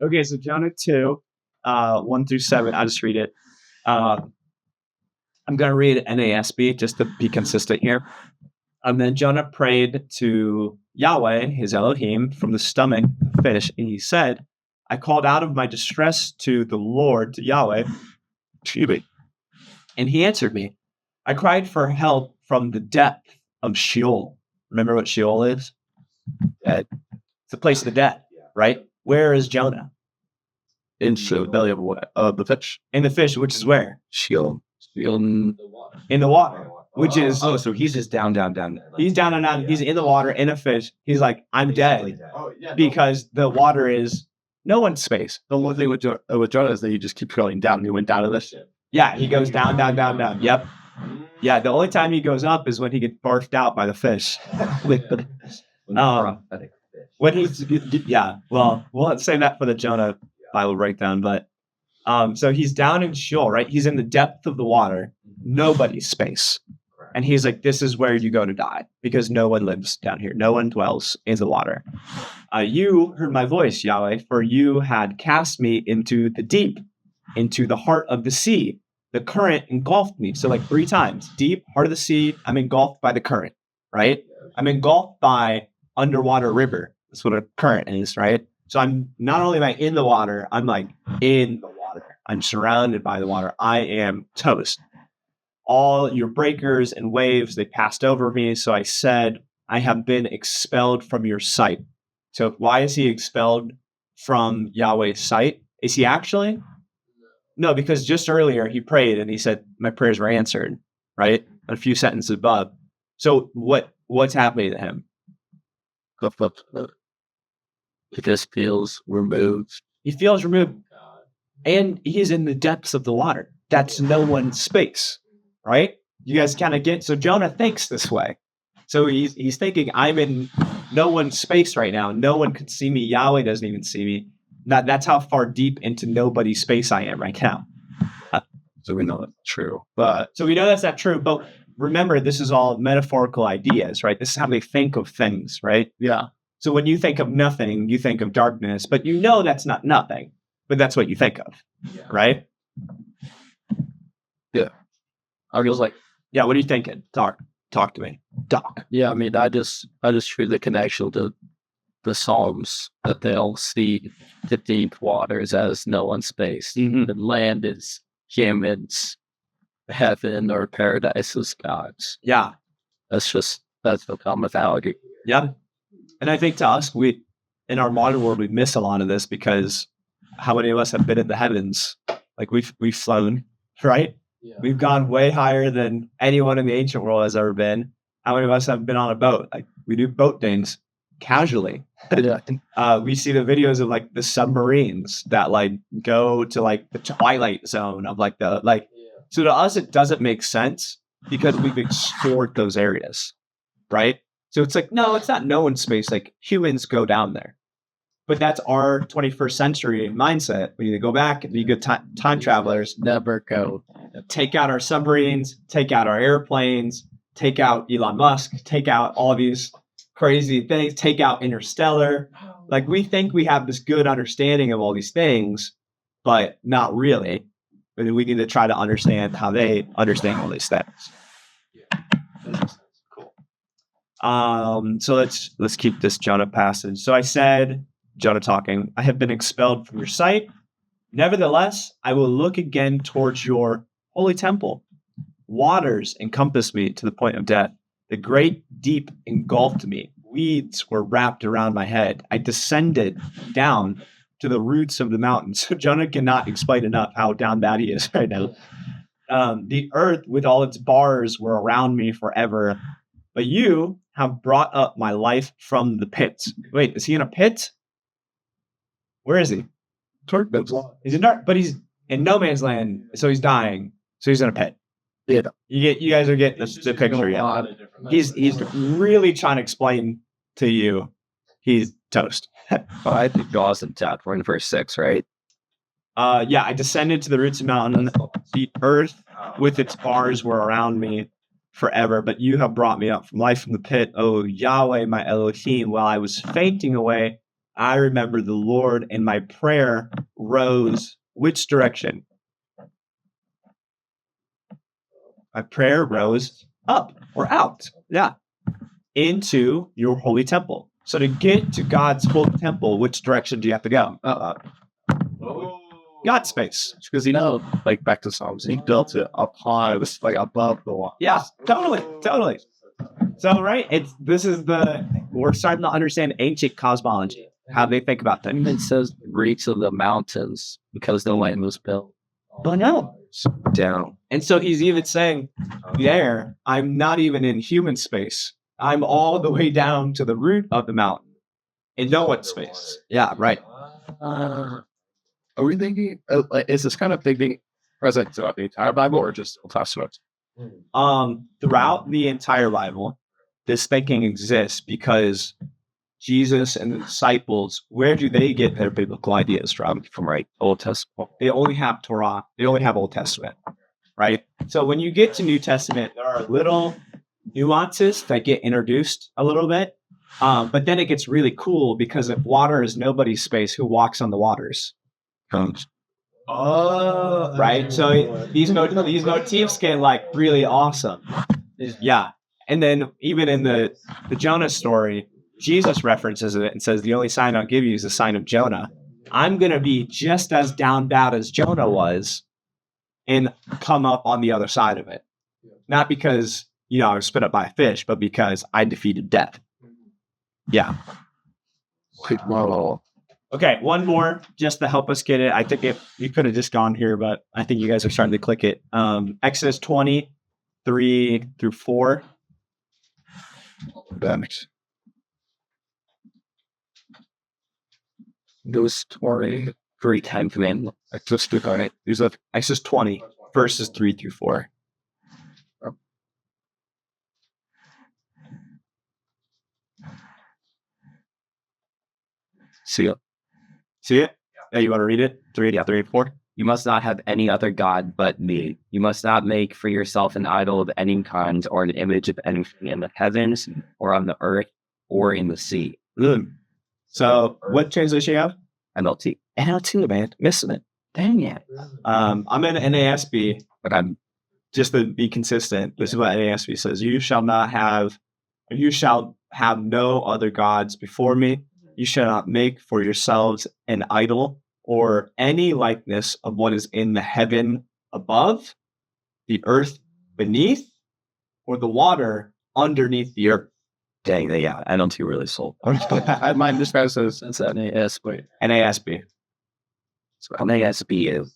Okay, so Jonah 2, 1 through 7, I'll just read it. I'm going to read NASB just to be consistent here. And then Jonah prayed to Yahweh, his Elohim, from the stomach of the fish, and he said, "I called out of my distress to the Lord, to Yahweh, and he answered me. I cried for help from the depth of Sheol." Remember what Sheol is? It's the place of the dead, right? Where is Jonah? In the belly of the fish. In the fish, which is where? Sheol. In the water, which is... so he's just down. He's down and down. He's in the water, in a fish. He's like, I'm dead. Because the water is no one's space. The one thing with Jonah is that he just keeps going down. He went down to this. Yeah, he goes down. Yep. Yeah, the only time he goes up is when he gets barfed out by the fish. When he's... Yeah, well, we'll say that for the Jonah Bible breakdown, but so he's down in Sheol, right? He's in the depth of the water, nobody's space. And he's like, this is where you go to die because no one lives down here. No one dwells in the water. You heard my voice, Yahweh, for you had cast me into the deep, into the heart of the sea. The current engulfed me. So like 3 times, deep, heart of the sea, I'm engulfed by the current, right? I'm engulfed by underwater river. That's what a current is, right? So I'm not only am I in the water, I'm like in the water. I'm surrounded by the water. I am toast. All your breakers and waves, they passed over me. So I said, I have been expelled from your sight. So why is he expelled from Yahweh's sight? Is he actually? No, because just earlier he prayed and he said, my prayers were answered, right? A few sentences above. So what's happening to him? He just feels removed. He feels removed. And he's in the depths of the water. That's no one's space, right? You guys kind of get, so Jonah thinks this way. So he's thinking, I'm in no one's space right now. No one can see me. Yahweh doesn't even see me. That's how far deep into nobody's space I am right now. So we know that's true. So we know that's not true. But remember, this is all metaphorical ideas, right? This is how they think of things, right? Yeah. So when you think of nothing, you think of darkness, but you know that's not nothing. But that's what you think of, right? I was like, Yeah, what are you thinking? Talk to me. Doc. yeah, I mean, I just drew the connection to the Psalms that they'll see the deep waters as no one's space. Mm-hmm. The land is humans, heaven or paradise is God's. Yeah. That's the common analogy. Yeah. And I think to us, in our modern world, we miss a lot of this because how many of us have been in the heavens? Like we've flown, right? Yeah. We've gone way higher than anyone in the ancient world has ever been. How many of us have been on a boat? Like we do boat things casually. Yeah. We see the videos of like the submarines that like go to like the twilight zone of like so to us it doesn't make sense because we've explored those areas, right? So it's like, no, it's not no one's space. Like humans go down there. But that's our 21st century mindset. We need to go back and be good time travelers. Never go. Take out our submarines, take out our airplanes, take out Elon Musk, take out all these crazy things, take out Interstellar. Like we think we have this good understanding of all these things, but not really. And we need to try to understand how they understand all these things. Cool. So let's keep this Jonah passage. So I said, Jonah talking, I have been expelled from your sight. Nevertheless, I will look again towards your holy temple. Waters encompassed me to the point of death. The great deep engulfed me. Weeds were wrapped around my head. I descended down to the roots of the mountains. So Jonah cannot explain enough how down bad he is right now. The earth with all its bars were around me forever. But you have brought up my life from the pits. Wait, is he in a pit? Where is he? He's in dark, but he's in no man's land, so he's dying. So he's in a pit. Yeah. You guys are getting the picture. Yeah. He's really trying to explain to you he's toast. I think God's in death. We're in verse 6, right? Yeah, I descended to the roots of the mountain. The earth with its bars were around me forever, but you have brought me up from life from the pit. Oh, Yahweh, my Elohim, while I was fainting away, I remembered the Lord, and my prayer rose. Which direction? My prayer rose up or out. Yeah. Into your holy temple. So to get to God's holy temple, which direction do you have to go? God's space. Because like back to Psalms, he built it up high, it's like above the wall. Yeah, totally. So right, we're starting to understand ancient cosmology, how they think about things. It says reach of the mountains because the land was built. But no. Down. And so he's even saying, there, I'm not even in human space. I'm all the way down to the root of the mountain in no one's space. Yeah, right. Are we thinking, is this kind of thinking present throughout the entire Bible or just Old Testament? Throughout the entire Bible, this thinking exists because Jesus and the disciples, where do they get their biblical ideas from? From right, Old Testament. They only have Torah. They only have Old Testament, right? So when you get to New Testament, there are little nuances that get introduced a little bit. But then it gets really cool because if water is nobody's space, who walks on the waters? Comes. Oh, right. So these motifs get like really awesome. Yeah. And then even in the Jonah story, Jesus references it and says, the only sign I'll give you is the sign of Jonah. I'm going to be just as down bad as Jonah was and come up on the other side of it. Not because, I was spit up by a fish, but because I defeated death. Yeah. Wow. Okay, one more just to help us get it. I think you could have just gone here, but I think you guys are starting to click it. Exodus 20, 3 through 4. Thanks. Those 23 Ten Commandments. Exodus 20, verses 3 through 4. See it. See it? Yeah, you want to read it? 3, 4. You must not have any other God but me. You must not make for yourself an idol of any kind or an image of anything in the heavens or on the earth or in the sea. So what translation you have? MLT. NLT, man. Missing it. Dang it. I'm in NASB, but I'm just to be consistent. This is what NASB says. You shall have no other gods before me. You shall not make for yourselves an idol or any likeness of what is in the heaven above, the earth beneath, or the water underneath the earth. Dang, yeah. MLT really sold. Mine just says It's NASB. NASB. So MASB is.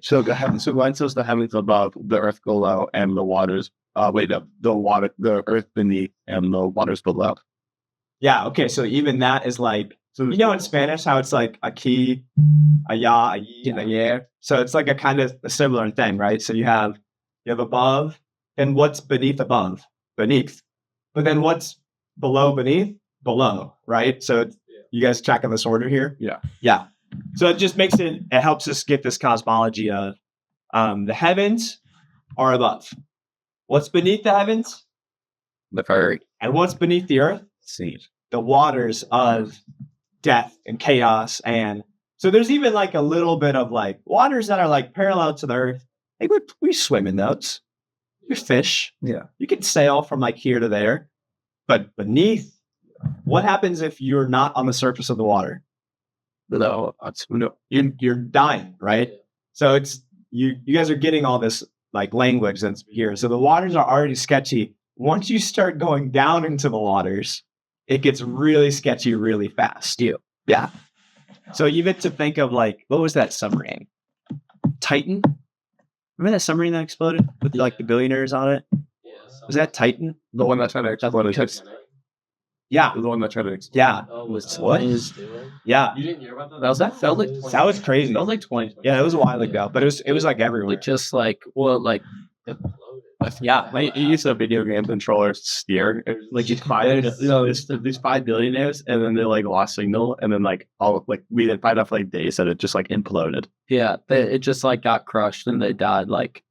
so the heavens. So mine says the heavens above, the earth below, and the waters. The earth beneath, and the waters below. Yeah, okay. So even that is like, So in Spanish, how it's like aquí, allá, allí, and ayer. So it's like a kind of a similar thing, right? So you have above, and what's beneath above? Beneath. But then what's below beneath? Below, right? So you guys tracking this order here? Yeah. Yeah. So it just it helps us get this cosmology of the heavens are above. What's beneath the heavens? The earth. And what's beneath the earth? Sea. The waters of death and chaos. And so there's even like a little bit of like waters that are like parallel to the earth. Like we swim in those. We fish. Yeah. You can sail from like here to there. But beneath, what happens if you're not on the surface of the water? No, You're dying, right? So it's you guys are getting all this like language that's here. So the waters are already sketchy. Once you start going down into the waters, it gets really sketchy really fast. Yeah. So you get to think of like, what was that submarine? Titan? Remember that submarine that exploded with like the billionaires on it? Was that Titan? the one that tried to explode. Yeah. The one that tried to explode. Yeah. What? Yeah. You didn't hear about that? That felt like That was crazy. That was like 20. Yeah, it was a while ago, but it was like everywhere. Just like Yeah. Like, you use a video game controller steer. Like these these 5 billionaires, and then they like lost signal, and then like we didn't find out for like days that it just like imploded. Yeah, it just like got crushed and they died like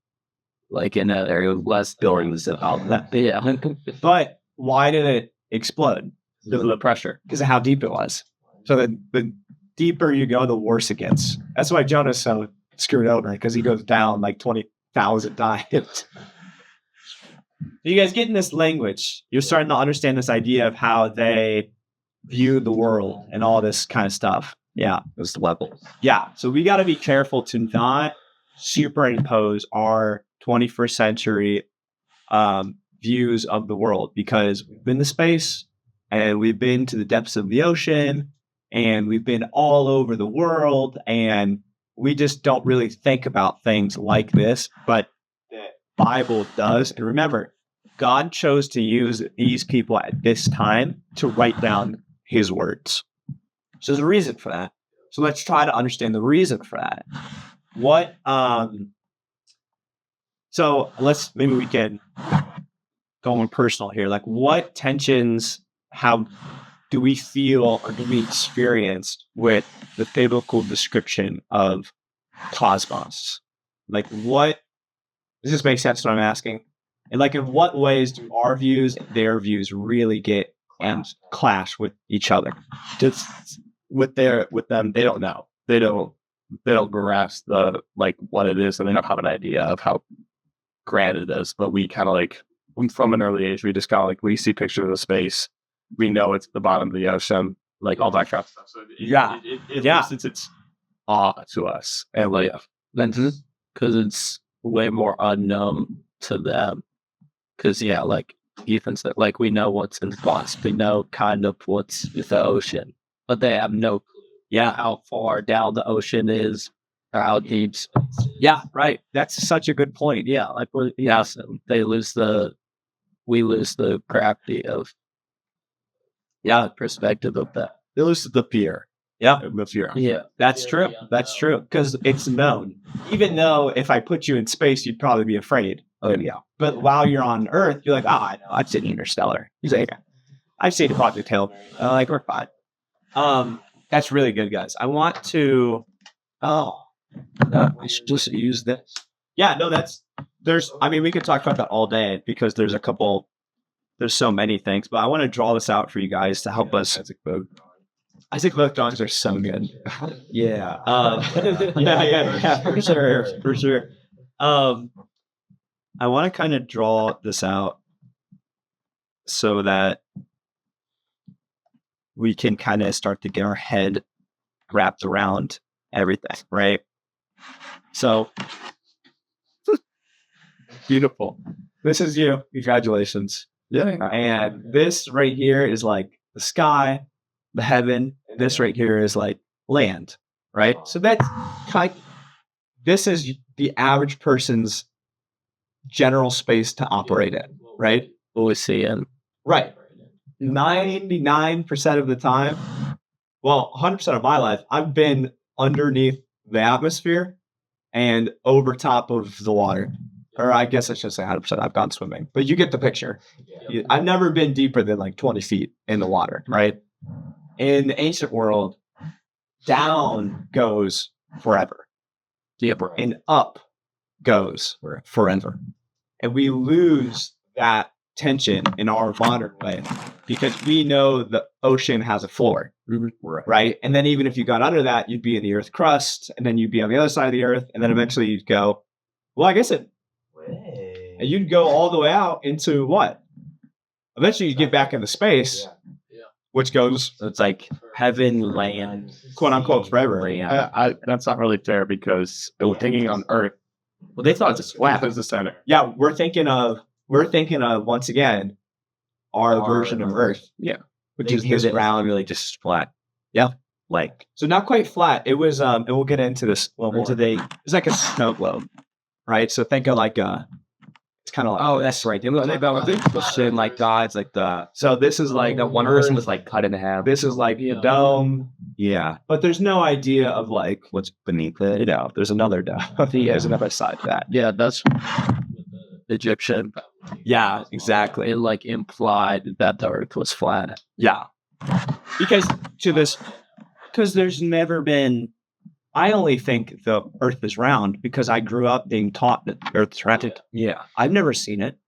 in an area with less buildings about that. Yeah. But why did it explode? Because of the pressure. Because of how deep it was. So the deeper you go, the worse it gets. That's why Jonah's so screwed over, because he goes down like 20,000 times. You guys getting this language? You're starting to understand this idea of how they view the world and all this kind of stuff. Yeah. Those levels. Yeah. So we got to be careful to not superimpose our 21st century views of the world, because we've been to space and we've been to the depths of the ocean and we've been all over the world, and we just don't really think about things like this. But the Bible does. And remember, God chose to use these people at this time to write down his words. So there's a reason for that. So let's try to understand the reason for that. So maybe we can go on personal here. Like, what tensions, how do we feel or do we experience with the biblical description of cosmos? Like, does this make sense what I'm asking? And like, in what ways do our views and their views really get and clash with each other? Just with them, they don't know. They don't grasp what it is, and they don't have an idea of how grand it is. But we kind of like, from an early age, we just kind of like, we see pictures of space. We know it's the bottom of the ocean, like all that kind of stuff. So it's awe to us, and like because it's way more unknown to them. Because like Ethan said, like we know what's in space, we know kind of what's in the ocean, but they have no clue how far down the ocean is or how deep space. Yeah, right. That's such a good point. Yeah, like so we lose the gravity of perspective of that. they lose the fear. Yeah. The fear. Yeah, That's true. That's true. Because it's known. Even though if I put you in space, you'd probably be afraid. Oh, yeah. But while you're on Earth, you're like, I know. I've seen Interstellar. He's like, I've seen Project Hail Mary. Like, we're fine. That's really good, guys. I want to. Oh, I should just use this. Yeah, no, I mean, we could talk about that all day because there's so many things, but I want to draw this out for you guys to help us. Isaac Vogt drawings are so good. Yeah. Yeah, for sure. I want to kind of draw this out so that we can kind of start to get our head wrapped around everything, right? So beautiful. This is you. Congratulations. Yeah. And this right here is like the sky, the heaven. This right here is like land, right? So that's this is the average person's general space to operate in, right? What we see in. Right. 99% of the time, well, 100% of my life, I've been underneath the atmosphere and over top of the water. Or I guess I should say 100%. I've gone swimming, but you get the picture. I've never been deeper than like 20 feet in the water, right? In the ancient world, down goes forever. And up goes forever. And we lose that tension in our modern way because we know the ocean has a floor, right? And then even if you got under that, you'd be in the earth crust, and then you'd be on the other side of the earth, and then eventually you'd go, well, I guess and you'd go all the way out into what? Eventually you'd get back into space, which goes, So it's like heaven, land, quote unquote, forever. That's not really fair because they were thinking on Earth. Well, they thought it's flat. As the center. Yeah, we're thinking of once again our version of Earth. Yeah. Which They is use this it round. really just flat. Yeah. Like, So not quite flat. It was and we'll get into this. Well, it's like a snow globe, right? So think of like it's kind of like, oh, that's right. They shit like gods, like so this is like the one person was like cut in half. this is like the dome, Yeah, but there's no idea of like what's beneath it? there's another dome. There's another side to that. Yeah, that's Egyptian. Yeah, exactly. It like implied that the earth was flat. Yeah. Because there's never been, I only think the earth is round because I grew up being taught that the earth's round. Yeah, I've never seen it.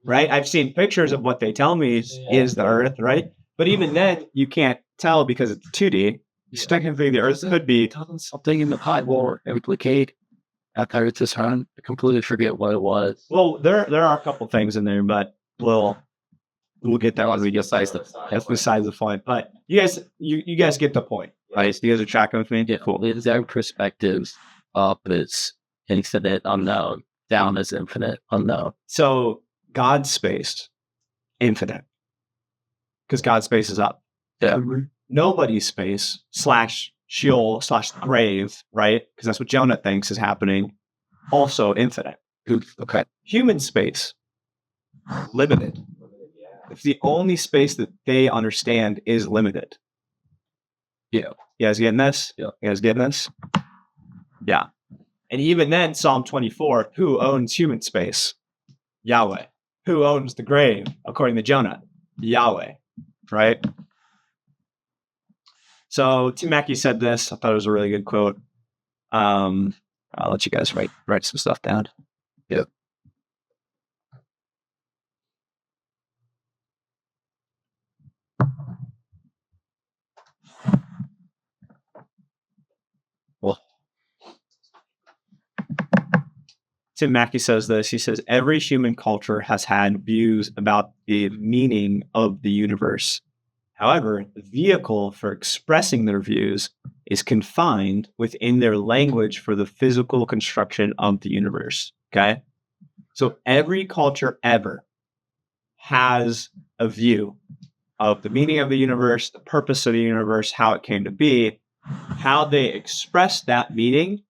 Right? I've seen pictures of what they tell me is the earth, right? But even then, you can't tell because it's 2D. Technically, the earth could be Something in the Bible implicate that the earth is round. I completely forget what it was. well, there are a couple things in there, but we'll get that when we get Besides the that's besides the point. But you guys get the point, right? So you guys are tracking with me? Yeah, cool. It's their perspectives. Up is infinite unknown. Down is infinite unknown. So God's space, infinite. Because God's space is up. Yeah. Nobody's space / Sheol / grave, right? Because that's what Jonah thinks is happening. Also infinite. Okay. Human space, limited. It's the only space that they understand is limited. Yeah. You guys getting this? Yeah. You guys getting this? Yeah. And even then, Psalm 24, who owns human space? Yahweh. Who owns the grave, according to Jonah? Yahweh. Right? So Tim Mackey said this. I thought it was a really good quote. I'll let you guys write some stuff down. Yep. Tim Mackey says this. He says, every human culture has had views about the meaning of the universe. However, the vehicle for expressing their views is confined within their language for the physical construction of the universe. Okay? So every culture ever has a view of the meaning of the universe, the purpose of the universe, how it came to be. How they express that meaning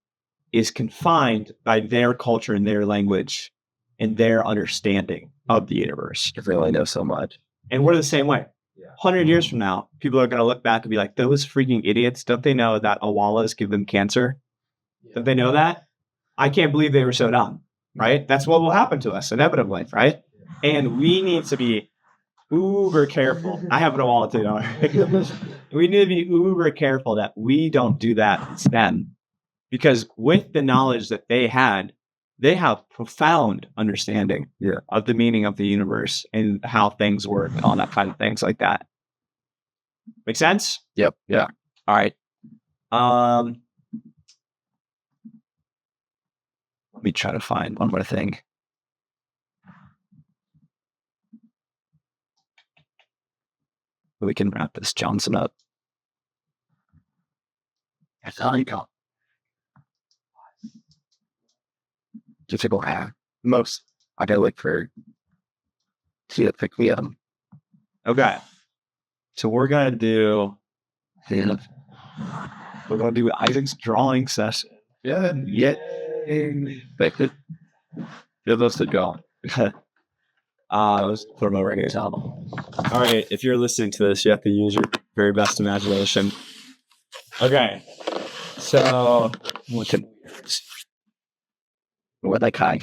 is confined by their culture and their language and their understanding of the universe. because they only know so much. And we're the same way. 100 years from now, people are going to look back and be like, those freaking idiots, don't they know that awallas give them cancer? Don't they know that? I can't believe they were so dumb, right? That's what will happen to us inevitably, right? And we need to be uber careful. I have it all too. We need to be uber careful that we don't do that to them, because with the knowledge that they had, they have profound understanding of the meaning of the universe and how things work and all that kind of things like that. Make sense? Yep. Yeah. All right. Let me try to find one more thing. We can wrap this Johnson up. That's how you go. Just to go have most. I gotta look for see it pick me up. Okay. So we're gonna do Isaac's drawing session. Yeah. They could give us a go. Let's put them over here. All right. If you're listening to this, you have to use your very best imagination. Okay. So What like high?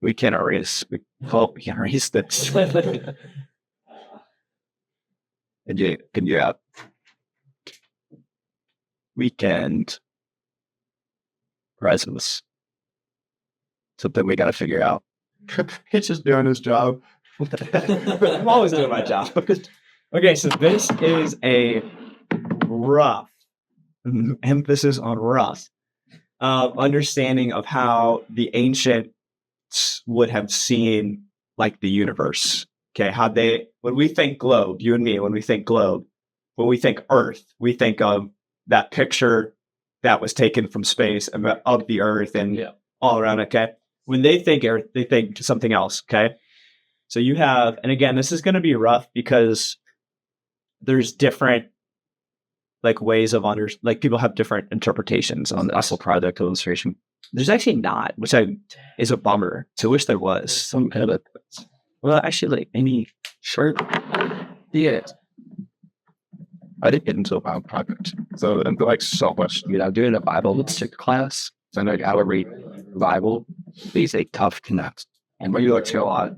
We can't erase. We can't erase this. Can you have weekend presents? Something we got to figure out. He's just doing his job. I'm always doing my job. Okay, so this is a rough emphasis on rough understanding of how the ancients would have seen like the universe. Okay, how when we think globe, you and me, when we think globe, when we think Earth, we think of that picture that was taken from space of the Earth and all around. Okay, when they think Earth, they think something else. Okay, so you have, and again, this is going to be rough because there's different like ways of like people have different interpretations on the muscle product illustration. There's actually not, which is a bummer. So I wish there was some kind of. Well, actually, like any short. Yeah. I didn't get into a Bible project. So I'm like so much, doing a Bible literature class. So I know how to read the Bible. These a tough connect. And when you look to a lot,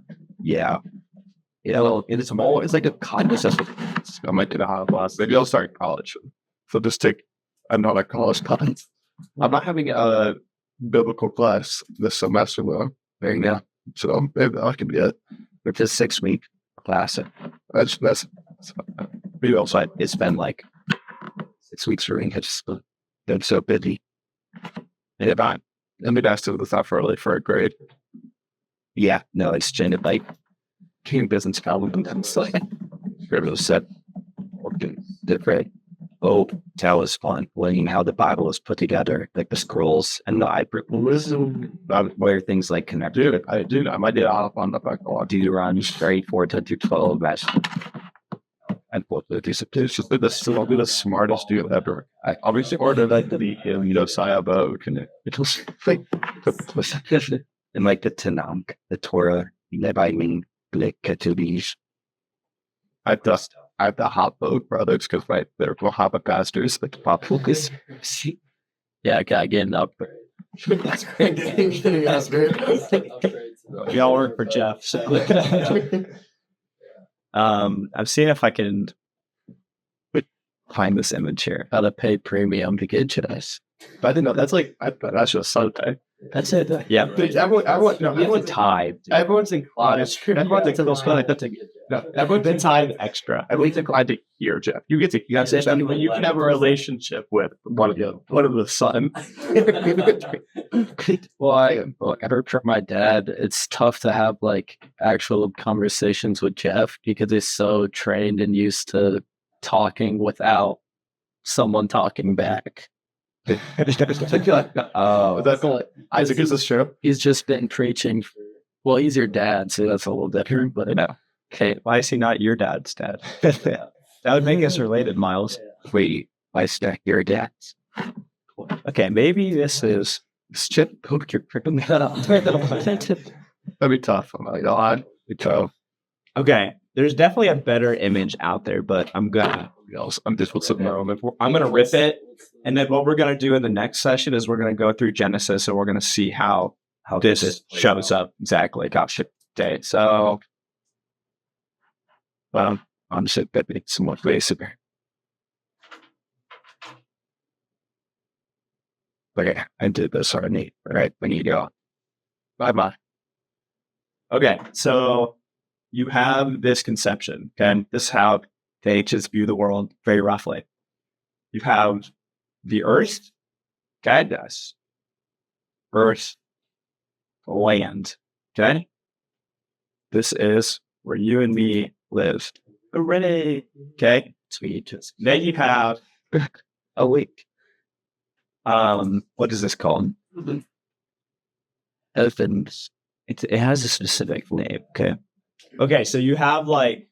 it's like a kindness. I might do the high class. Maybe I'll start college. So just take another college class. I'm not having a biblical class this semester though. Yeah. So maybe that can be it. It's a 6-week class. That's maybe also it's been like 6 weeks for me. It's been so busy. Yeah, but let me ask you this not early for a grade. Yeah, no, it's kind of like team business problem. It's like everyone said different. Oh, that was fun. Learning how the Bible is put together, like the scrolls and the eyebrows, where things like connect. Dude, I might get off on the back of Deuteronomy 34 to 12. That's and what it's just I'll be the smartest dude ever. I obviously ordered like the Sayabok and it's like and like the Tanakh, the Torah, I mean, like Ketubis. I have the hot boat brothers because they're Hoppa pastors, like the pop focus. Yeah, I got getting up. That's great. That's great. We all work for Jeff. So. I'm seeing if I can find this image here. How to pay premium to get to us. But I didn't know that's that's just Sunday. That's it. Yeah. Everyone's tied. Everyone's inclined. Everyone's been tied extra. Everyone's inclined to hear Jeff. You get to you can have a relationship with one of the sons. Well, I heard from my dad, it's tough to have like actual conversations with Jeff because he's so trained and used to talking without someone talking back. Isaac is this true? He's just been preaching. Well, he's your dad, so that's a little different. But okay, why is he not your dad's dad? That would make us related, Miles. Wait, why is that your dad's? Okay, maybe this is Chip. Poke your freaking head up. That'd be tough. I'm like, oh, be tough. Okay, there's definitely a better image out there, but I'm just with some I'm gonna rip it, and then what we're gonna do in the next session is we're gonna go through Genesis, and we're gonna see how this shows up exactly. Gosh, day. So I'm just going to some more basic. Okay, I did this already. All right, we need to go. Bye-bye. Okay, so you have this conception, okay? This is how the ancients view the world very roughly. You have the earth, okay? Yes. Earth, land, okay? This is where you and me live. Hooray! Okay? Sweet. Then you have a week. What is this called? Elephants. It has a specific name. Okay. Okay, so you have like,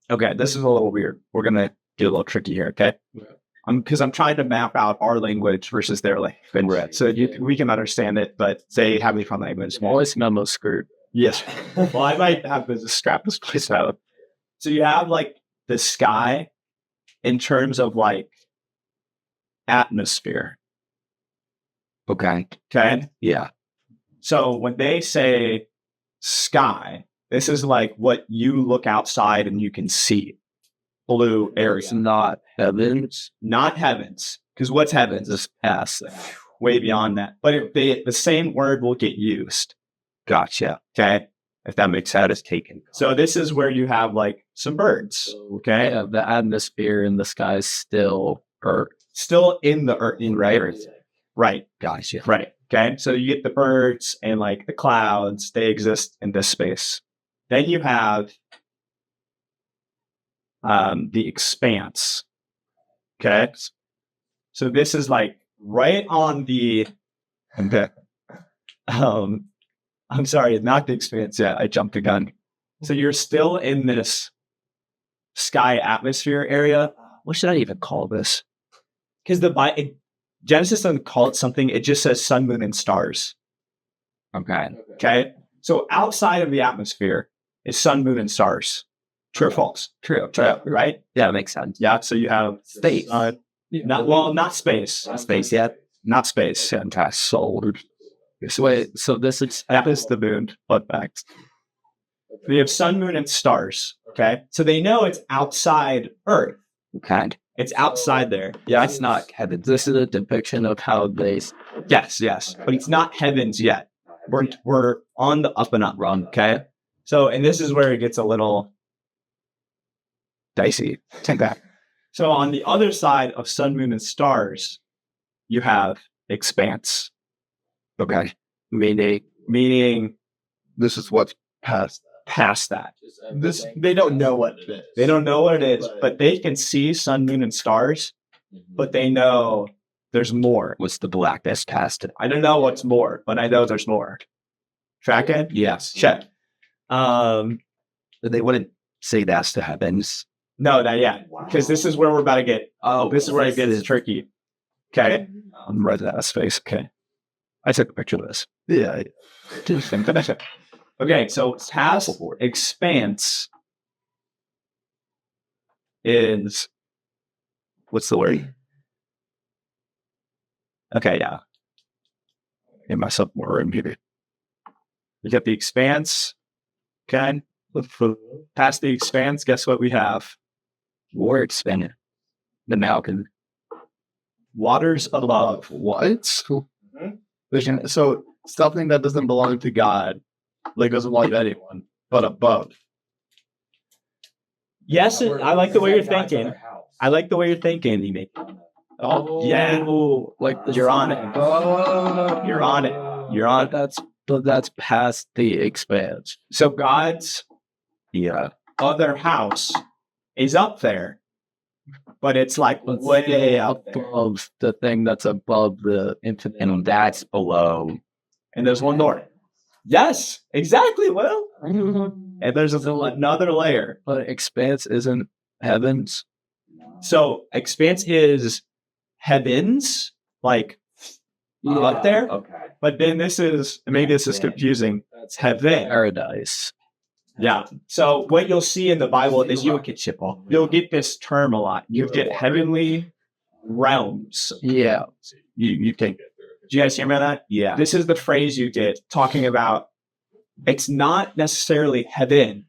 okay, this is a little weird. We're going to get a little tricky here, okay? Because I'm trying to map out our language versus their language. So we can understand it, but they have a different language. Always memo screwed. Yes. Well, I might have to strap this place out. So you have like the sky in terms of like atmosphere. Okay. Okay. Yeah. So when they say sky, this is like what you look outside and you can see. Blue area. It's not heavens. Not heavens. Because what's heavens is past, way beyond that. But the same word will get used. Gotcha. Okay. If that makes sense. That is taken. So this is where you have like some birds. Okay. Yeah, the atmosphere in the sky is still Earth. Still in the earth, right? Earth. Right. Gotcha. Right. Okay. So you get the birds and like the clouds, they exist in this space. Then you have the expanse. Okay. So this is like right on the, I'm sorry, not the expanse. Yeah, I jumped the gun. So you're still in this sky atmosphere area. What should I even call this? Because Genesis doesn't call it something. It just says sun, moon, and stars. Okay. Okay. So outside of the atmosphere is sun, moon, and stars. True or false? True. Right? Yeah, that makes sense. Yeah. So you have Space. not space. Not space yet. Not space. Okay. Solar. Wait, so this is That is the moon. Fun fact. We have sun, moon, and stars. Okay. So they know it's outside Earth. Okay. It's outside there. yeah, it's not heavens. This is a depiction of how they. Yes. But it's not heavens yet. We're on the up and up run. Okay. So, and this is where it gets a little dicey. Take that. So on the other side of sun, moon, and stars, you have expanse. Okay. Meaning This is what's past. past that. They don't know what it is. They don't know what it is, but they can see sun, moon, and stars, but they know there's more. What's the blackness past it? I don't know what's more, but I know there's more. Track it? Yes. Check. They wouldn't say that's the heavens. No, not yet. Because this is where we're about to get. Oh, This is where it gets tricky. Okay. I'm right out of space. Okay. I took a picture of this. Yeah. Okay, so past expanse is What's the word? okay, yeah. Get myself more room here. You get the expanse. Okay. Past the expanse, guess what we have? War expanded. The mountain. Waters above. What? So something that doesn't belong to God, like doesn't belong to anyone, but above. Yes, I like the way you're thinking. I like the way you're thinking, Amy. Oh, yeah. like You're on it. You're on it. You're on it. That's past the expanse. So God's Yeah. other house is up there, but it's like way up there. Above the thing that's above the infinite. And that's below. And there's one door. Yes, exactly, Will. And there's another layer. But expanse isn't heavens. So expanse is heavens, like up there. Okay. But then this is, maybe this is confusing. It's heaven. Paradise. Yeah. So what you'll see in the Bible is you'll get this term a lot. You get heavenly realms. Yeah. You take it. Do you guys hear me on that? Yeah. This is the phrase you get talking about. It's not necessarily heaven,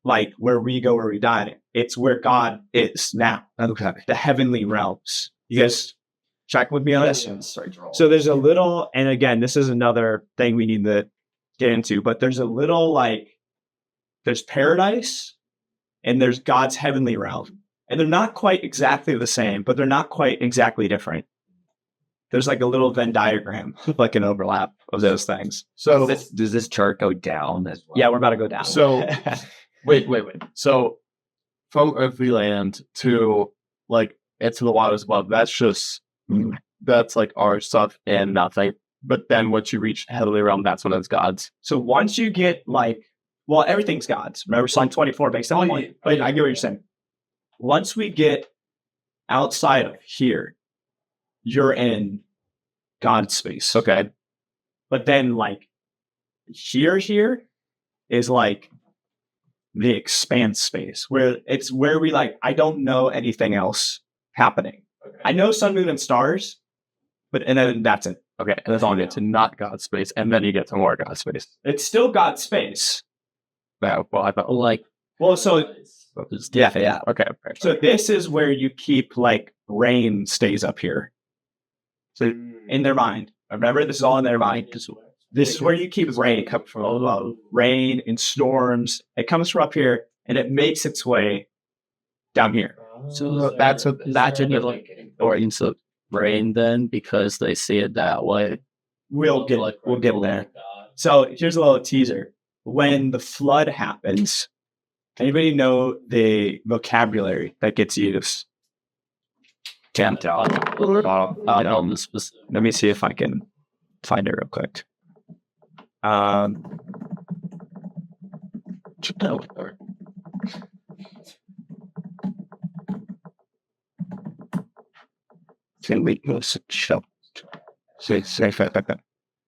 like where we go, where we die. It's where God is now. Okay. The heavenly realms. You guys check with me on this? So there's a little, and again, this is another thing we need to get into, but there's a little like, there's paradise and there's God's heavenly realm. And they're not quite exactly the same, but they're not quite exactly different. There's like a little Venn diagram, like an overlap of those things. So Does this chart go down as well? Yeah, we're about to go down. So wait. So from earthly land to like into the waters above, that's like our stuff and nothing. But then once you reach heavenly realm, that's when it's God's. So once you get like, well, everything's God's. Remember Psalm 24 makes that point. But I get what you're saying. Once we get outside of here, you're in God's space. Okay. But then like here is like the expanse space where it's where we like, I don't know anything else happening. Okay. I know sun, moon, and stars, and then that's it. Okay. And that's all you get to not God's space. And then you get to more God's space. It's still God's space. No, well, I thought, Like, Well, so yeah. okay. So this is where you keep like rain stays up here. So in their mind, remember this is all in their mind. This is where you keep rain come from. Rain and storms. It comes from up here and it makes its way down here. So that's what importance of rain then, because they see it that way. We'll get there. So here's a little teaser. When the flood happens, anybody know the vocabulary that gets used? Can't tell. I don't know specific. Let me see if I can find it real quick.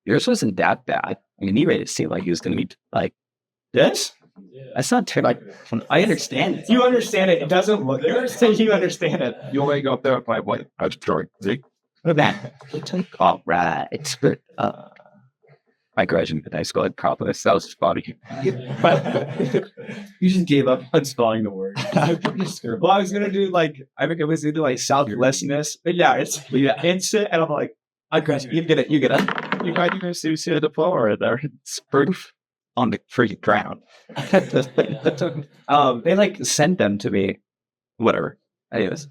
Yours wasn't that bad. I mean, he made it seem like he was going to be like, This? that's not terrible. I understand it. You understand it. It doesn't look. You understand it. You only go up there with my white. I was drawing. See? That. All right. I graduated high school at Providence. That was funny. You just gave up on spelling the word. Well, I was gonna do like I think it was either like selflessness, but yeah, it's instant, and I'm like, I graduated. You get it. You got your CC diploma right there. It's proof. On the freaking ground. They like sent them to me. Whatever. Anyways.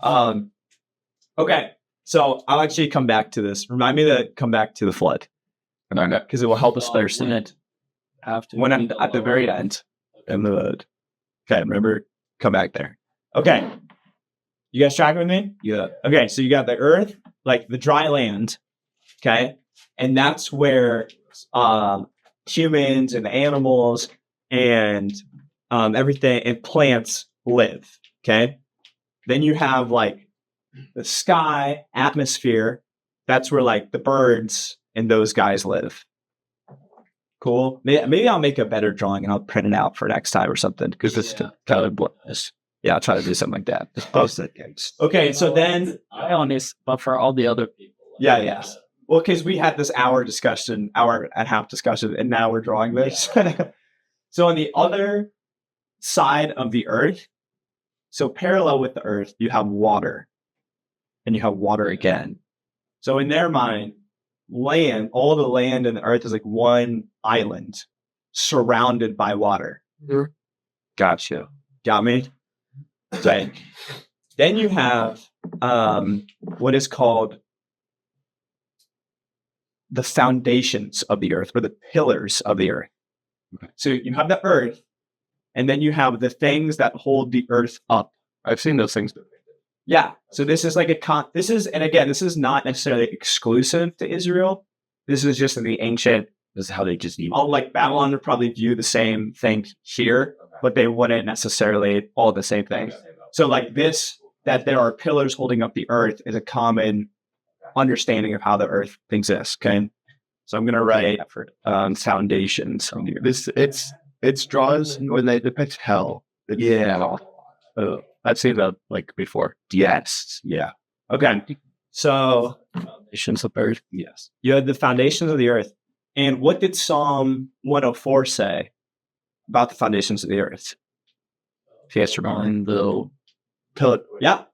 Okay, so I'll actually come back to this. Remind me to come back to the flood, because it will help us understand it. When I'm at the very end, and the okay, remember, come back there. Okay, you guys tracking with me? Yeah. Okay, so you got the earth, like the dry land, okay, and that's where humans and animals and everything and plants live. Okay, then you have like the sky, atmosphere. That's where like the birds and those guys live. Cool. Maybe I'll make a better drawing and I'll print it out for next time or something, because it's kind of yeah, I'll try to do something like that. Just post it. Okay, so then But for all the other people. yeah. Well, because we had this hour and a half discussion, and now we're drawing this. So on the other side of the earth, so parallel with the earth, you have water, and you have water again. So in their mind, land, all the land in the earth is like one island surrounded by water. Gotcha. Got me? Right. Then you have what is called the foundations of the earth, or the pillars of the earth. Okay. So you have the earth, and then you have the things that hold the earth up. I've seen those things. Yeah. So this is like this is not necessarily exclusive to Israel. This is just in the ancient. This is how they just eat. All like Babylon would probably view the same thing here, but they wouldn't necessarily all the same thing. So like this, that there are pillars holding up the earth is a common understanding of how the earth exists. Okay. So I'm going to write foundations. It's draws when they depict hell. Yeah. I've seen that like before. Yes. Yeah. Okay. So Foundations of earth. yes, you had the foundations of the earth. And what did Psalm 104 say about the foundations of the earth? on the Pillar. Yeah.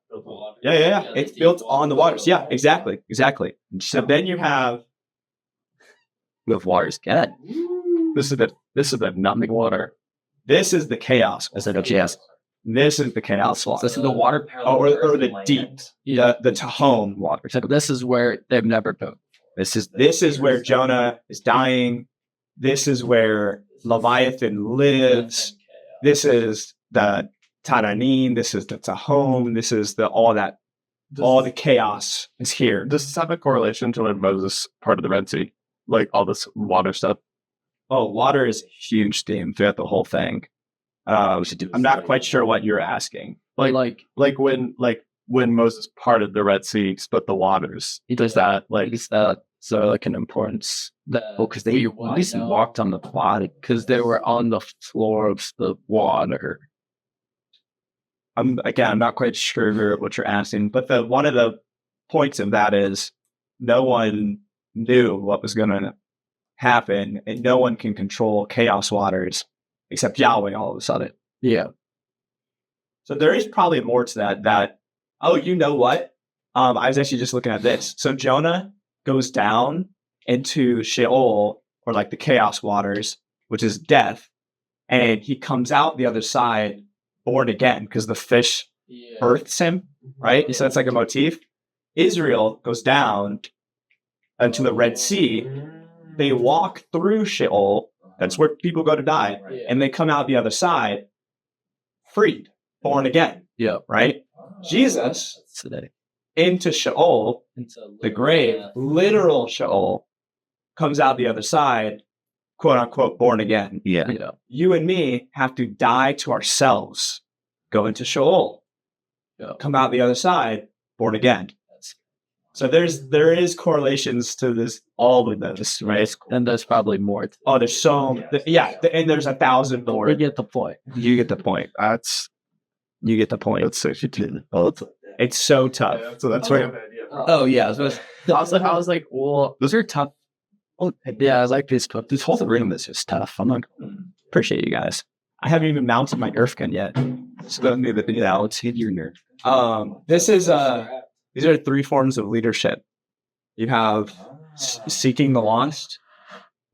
It's built on the waters. Yeah, exactly. So then you have with waters. Get This is the nothing water. this is the chaos. Is it a yes? This is the chaos water. This is the water or the deep, the Tahom water. So this is where they've never been. This is where Jonah is dying. This is where Leviathan lives. This is the Tananim. This is the Tahom. This is all the chaos is here. Does this have a correlation to when Moses parted the Red Sea? Like all this water stuff? Oh, water is a huge theme throughout the whole thing. I'm not quite sure what you're asking. Like when Moses parted the Red Sea, split the waters. Does that Is that so like an importance that because they at least walked on the body. because they were on the floor of the water. I'm not quite sure what you're asking, but one of the points of that is no one knew what was going to happen, and no one can control chaos waters except Yahweh all of a sudden. Yeah. So there is probably more to that, oh, you know what? I was actually just looking at this. So Jonah goes down into Sheol, or like the chaos waters, which is death, and he comes out the other side born again because the fish births him, right? So it's like a motif. Israel goes down into the Red Sea. They walk through Sheol. That's where people go to die. And they come out the other side freed, born again. Yeah. Right? Jesus Today. into Sheol, the grave, literal Sheol, comes out the other side, quote unquote, born again. Yeah. Yeah. You and me have to die to ourselves, go into Sheol, come out the other side, born again. So there is correlations to this, all of those, right? And there's probably more. Oh, there's and there's 1,000 more. We get the point. You get the point. You get the point. That's so shitty. It's so tough. So that's right. Oh yeah. So I was like, well, those are tough. Oh, yeah, I like this, but this whole room is just tough. I'm like, Appreciate you guys. I haven't even mounted my Nerf gun yet. So let me Let's hit your nerve. These are 3 forms of leadership. You have seeking the lost,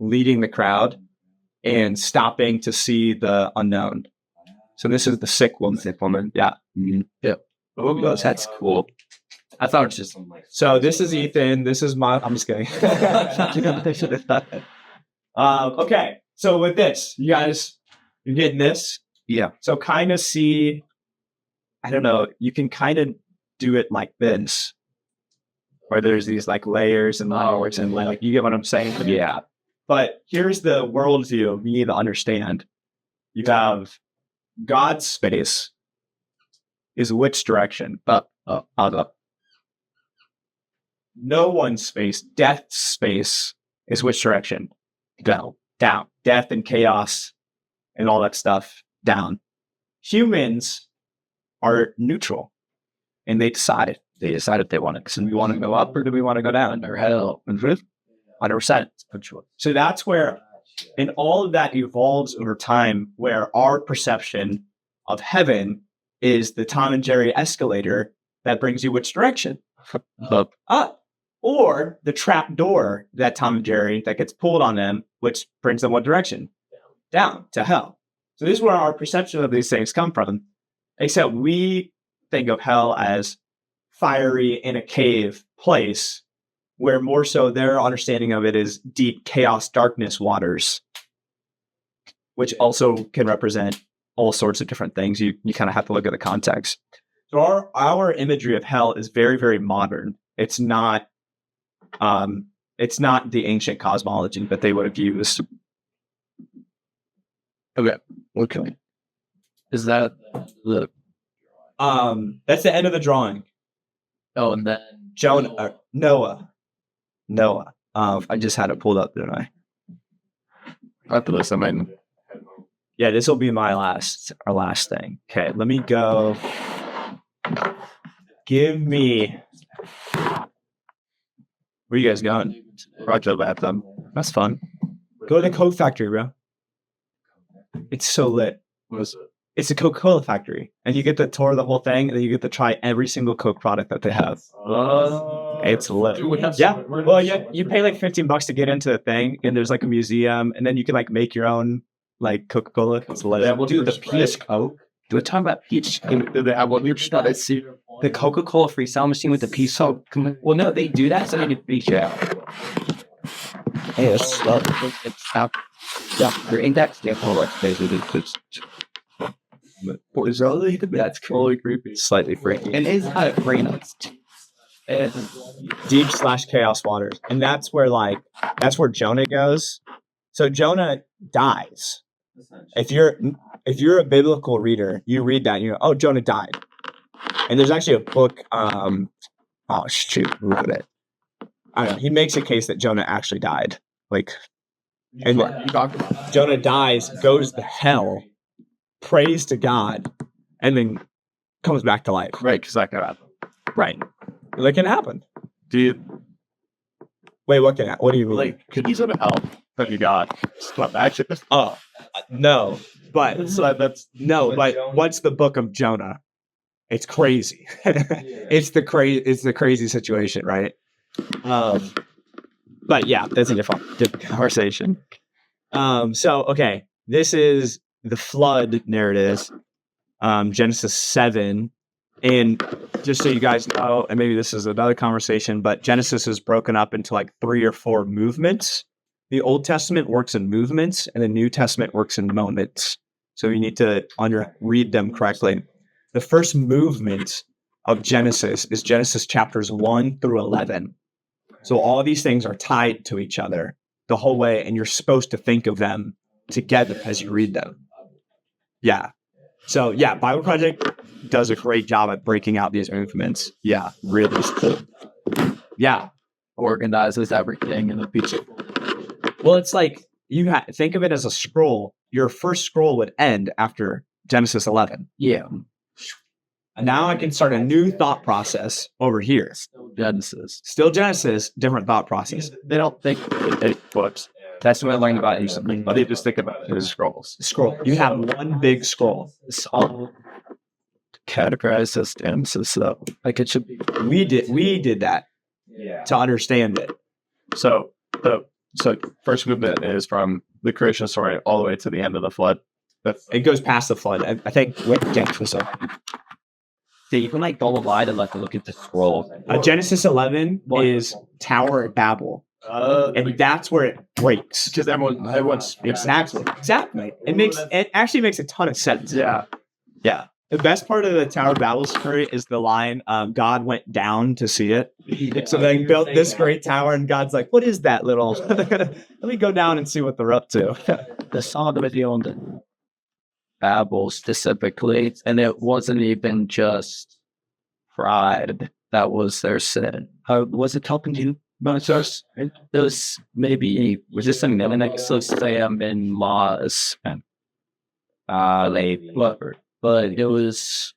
leading the crowd, and stopping to see the unknown. So this is the sick woman. Yeah. Mm-hmm. Yeah. Oh, that's cool. I thought it was just So this is Ethan. This is I'm just kidding. Okay. So with this, you guys, you're getting this. Yeah. So kind of see, I don't know, you can kind of do it like this, where there's these like layers and layers and like, you get what I'm saying? Yeah. But here's the worldview you need to understand. You have God's space is which direction? Up. No one's space, death's space is which direction? Down. Death and chaos and all that stuff, down. Humans are neutral. And they decide if they want to. So do we want to go up or do we want to go down? Or hell, 100%. So that's where, and all of that evolves over time, where our perception of heaven is the Tom and Jerry escalator that brings you which direction? up. Up. Or the trap door that Tom and Jerry that gets pulled on them, which brings them what direction? Down to hell. So this is where our perception of these things come from. Except we think of hell as fiery in a cave place, where more so their understanding of it is deep chaos, darkness waters, which also can represent all sorts of different things. You kind of have to look at the context. So our imagery of hell is very, very modern. It's not the ancient cosmology that they would have used. Okay. Is that the That's the end of the drawing. oh and then Noah. I just had it pulled up, didn't I? After this, I mean, Yeah, this will be our last thing. Okay, let me go. Give me. Where you guys going? Roger left them. That's fun. Go to the Coke Factory, bro. It's so lit. What is it? It's a Coca-Cola factory, and you get to tour the whole thing, and then you get to try every single Coke product that they have. It's lit. Yeah. Well, yeah, you pay like $15 to get into the thing, and there's like a museum, and then you can like make your own like Coca-Cola. It's lit. Yeah, we'll Dude, do the peach Coke. Do we talk about peach? Do they have one? You're just not see. The Coca-Cola freestyle machine with the peach Coke. Well, no, they do that so they can peach out. Hey, it's out. Yeah, your index example basically Is that's totally creepy. slightly freaky. And it's not a brain. Deep/chaos waters, and that's where Jonah goes. So Jonah dies. If you're a biblical reader, you read that and you go, oh, Jonah died. And there's actually a book. Oh shoot, who wrote it? I don't know. He makes a case that Jonah actually died. Like, and Jonah dies, goes to hell, prays to God, and then comes back to life. Right, because that can happen. Right. That can happen. Do you Wait, what can happen? What do you mean? like? Could you sort of help that you got? Stop action. Oh, no. But So that's no, but what's the book of Jonah? It's crazy. It's the crazy situation, right? But yeah, that's a different conversation. So okay, this is the flood narrative, Genesis 7. And just so you guys know, and maybe this is another conversation, but Genesis is broken up into like 3 or 4 movements. The Old Testament works in movements, and the New Testament works in moments. So you need to read them correctly. The first movement of Genesis is Genesis chapters 1 through 11. So all of these things are tied to each other the whole way, and you're supposed to think of them together as you read them. Yeah. So yeah, Bible Project does a great job at breaking out these movements. Yeah, really cool. Yeah. Organizes everything in the picture. Well, it's like think of it as a scroll. Your first scroll would end after Genesis 11. Yeah. And now I can start a new thought process over here. Genesis. Still Genesis, different thought process. they don't think it books. That's what I learned about you something. But they just think about it as scrolls. Scroll. You have one big scroll. It's all categorized as Genesis, though. Like it should be. We did that to understand it. So first movement is from the creation story all the way to the end of the flood. It goes past the flood. I think So you can like go wide and like look at the scroll. Genesis 11 is Tower of Babel. And that's where it breaks. Because everyone's Exactly. It actually makes a ton of sense. yeah. The best part of the Tower of Babel story is the line, God went down to see it. So they built this great tower, and God's like, what is that little? Let me go down and see what they're up to. The song of the Babel specifically, and it wasn't even just pride that was their sin. Was it talking to you about us? It was maybe resisting them, and I guess Sam and Maz and but it was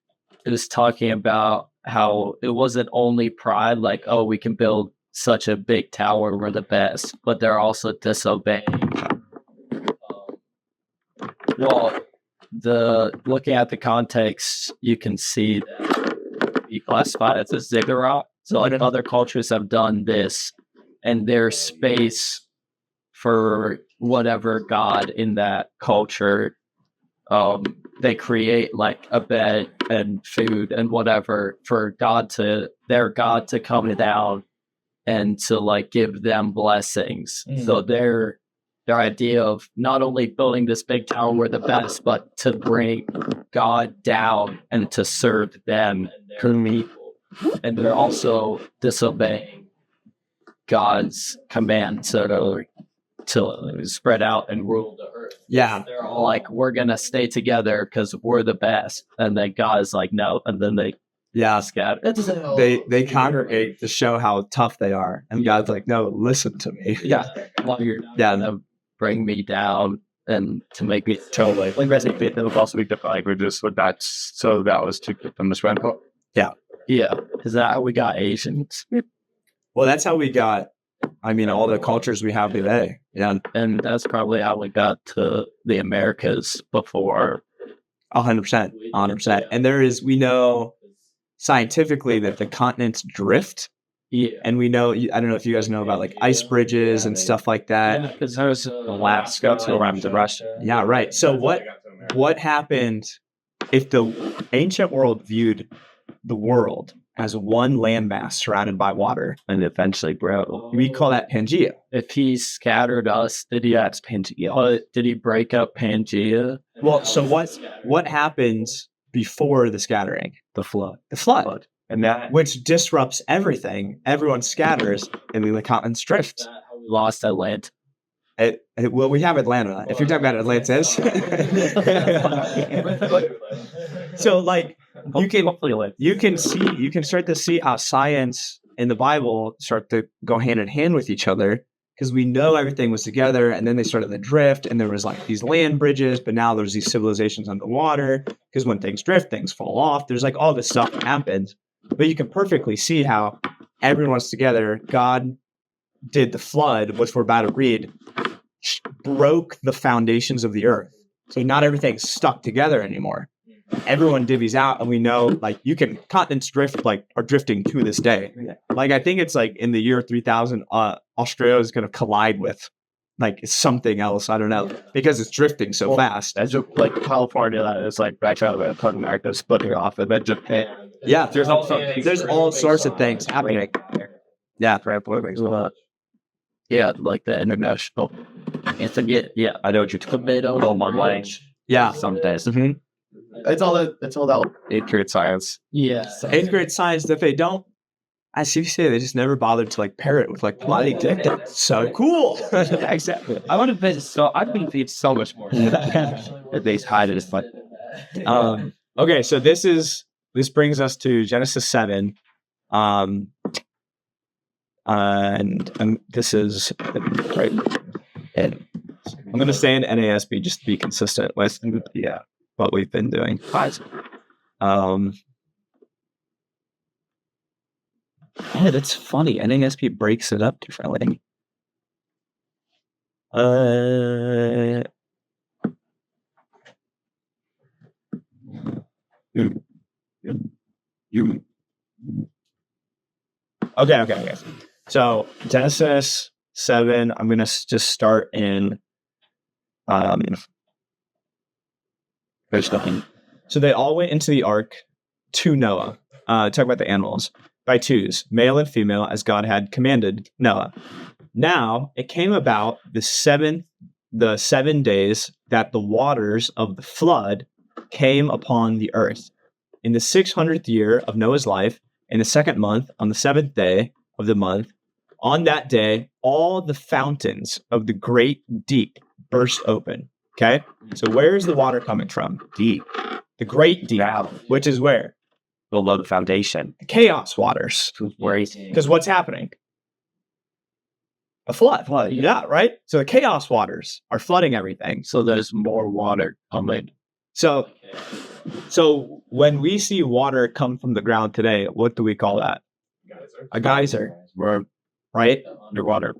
talking about how it wasn't only pride, like, oh, we can build such a big tower, we're the best, but they're also disobeying. Well, looking at the context, you can see that he classified as a ziggurat. So like other cultures have done this, and there's space for whatever god in that culture. They create like a bed and food and whatever for their God to come down and to like give them blessings. So their idea of not only building this big tower we're the best, but to bring God down and to serve them and they're also disobeying God's command to spread out and rule the earth. Yeah. They're all like, we're going to stay together because we're the best. And then God's like, no. And then they scatter. They congregate to show how tough they are. And God's like, no, listen to me. Yeah. While you're to bring me down and to make me Totally. Like resonate them also speak different languages, but that was to get them to spread hope. Yeah. Is that how we got Asians? Well, that's how we got, all the cultures we have today. Yeah. And that's probably how we got to the Americas before 100%. 100%. And we know scientifically that the continents drift. Yeah. And we know, I don't know if you guys know about like ice bridges and stuff like that. Because there's Alaska to around to Russia. Yeah, right. So what happened if the ancient world viewed the world as one landmass surrounded by water? And eventually, bro, We call that Pangea. if he scattered us, did he that's Pangea. did he break up Pangea? Well, so what happens before the scattering? The flood. The flood, And that which disrupts everything. Everyone scatters, and then the continents drift. We lost Atlanta. Well, we have Atlanta. If you're talking about Atlantis, so like you can start to see how science and the Bible start to go hand in hand with each other, because we know everything was together, and then they started to drift, and there was like these land bridges, but now there's these civilizations underwater, because when things drift, things fall off. There's like all this stuff that happens, but you can perfectly see how everyone's together. God did the flood, which we're about to read, broke the foundations of the earth. So not everything's stuck together anymore. Everyone divvies out, and we know like continents drift, like are drifting to this day. Like I think it's like in the year 3000, Australia is going to collide with like something else. I don't know, because it's drifting so fast. That's just like California. That is like back out of America splitting off, and then Japan. Yeah, there's all sorts of things happening. Yeah, Yeah, like the international. It's a yeah. I know what you're talking about. Oh my language. Yeah. Some days. Mhm. It's all that 8th grade science. Yeah. 8th grade science that they don't, as you say, they just never bothered to like pair it with like bloody dick. That's so cool. Yeah, exactly. I want to bet I've been feed so much more. They hide it as fun. Okay, so this brings us to Genesis 7. And this is right. And I'm going to stay in NASB just to be consistent with what we've been doing. Yeah, that's funny. NASB breaks it up differently. Okay. So Genesis 7, I'm going to just start in verse 9. So they all went into the ark to Noah. Talk about the animals. By twos, male and female, as God had commanded Noah. Now it came about the 7 days that the waters of the flood came upon the earth. In the 600th year of Noah's life, in the 2nd month, on the 7th day of the month, on that day, all the fountains of the great deep burst open. Okay? So where is the water coming from? Deep. The great deep, which is where? Below the foundation. The chaos waters. Because what's happening? A flood. Yeah, right? So the chaos waters are flooding everything. So there's more water coming. So when we see water come from the ground today, what do we call that? A geyser. Right? Underwater.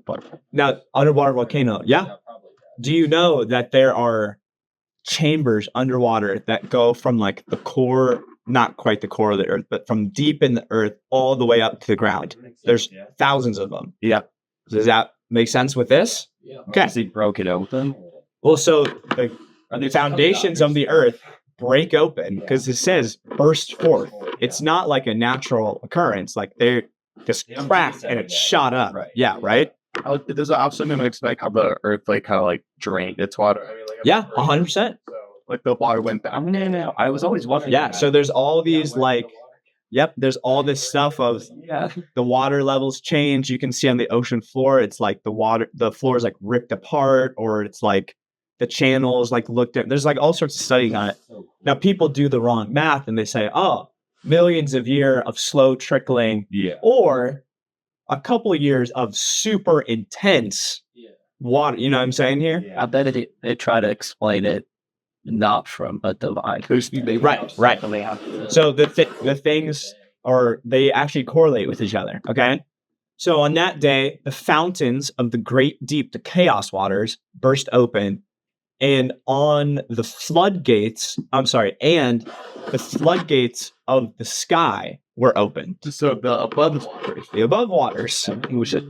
Now, underwater volcano. Yeah. Do you know that there are chambers underwater that go from like the core, not quite the core of the earth, but from deep in the earth all the way up to the ground? There's thousands of them. Yeah. Does that make sense with this? Okay. He broke it open. Well, so the foundations of the earth break open because it says burst forth. It's not like a natural occurrence. Like they're just cracked and it shot up. Right. Yeah, right? There's an option to expect how the earth like kind of like drained its water. I mean, like, Yeah, 100%. Like the water went down. No. I was always wondering. Yeah, so there's all these like, there's all this stuff of the water levels change. You can see on the ocean floor, it's like the floor is like ripped apart, or it's like the channels like looked at. There's like all sorts of studying on it. Now people do the wrong math and they say, oh, millions of years of slow trickling, or a couple of years of super intense water. You know what I'm saying here? I bet they try to explain it not from a divine. Right. So the things they actually correlate with each other. Okay. So on that day, the fountains of the great deep, the chaos waters, burst open, and on the floodgates, and the floodgates of the sky were opened. So the above waters. The above waters, Which is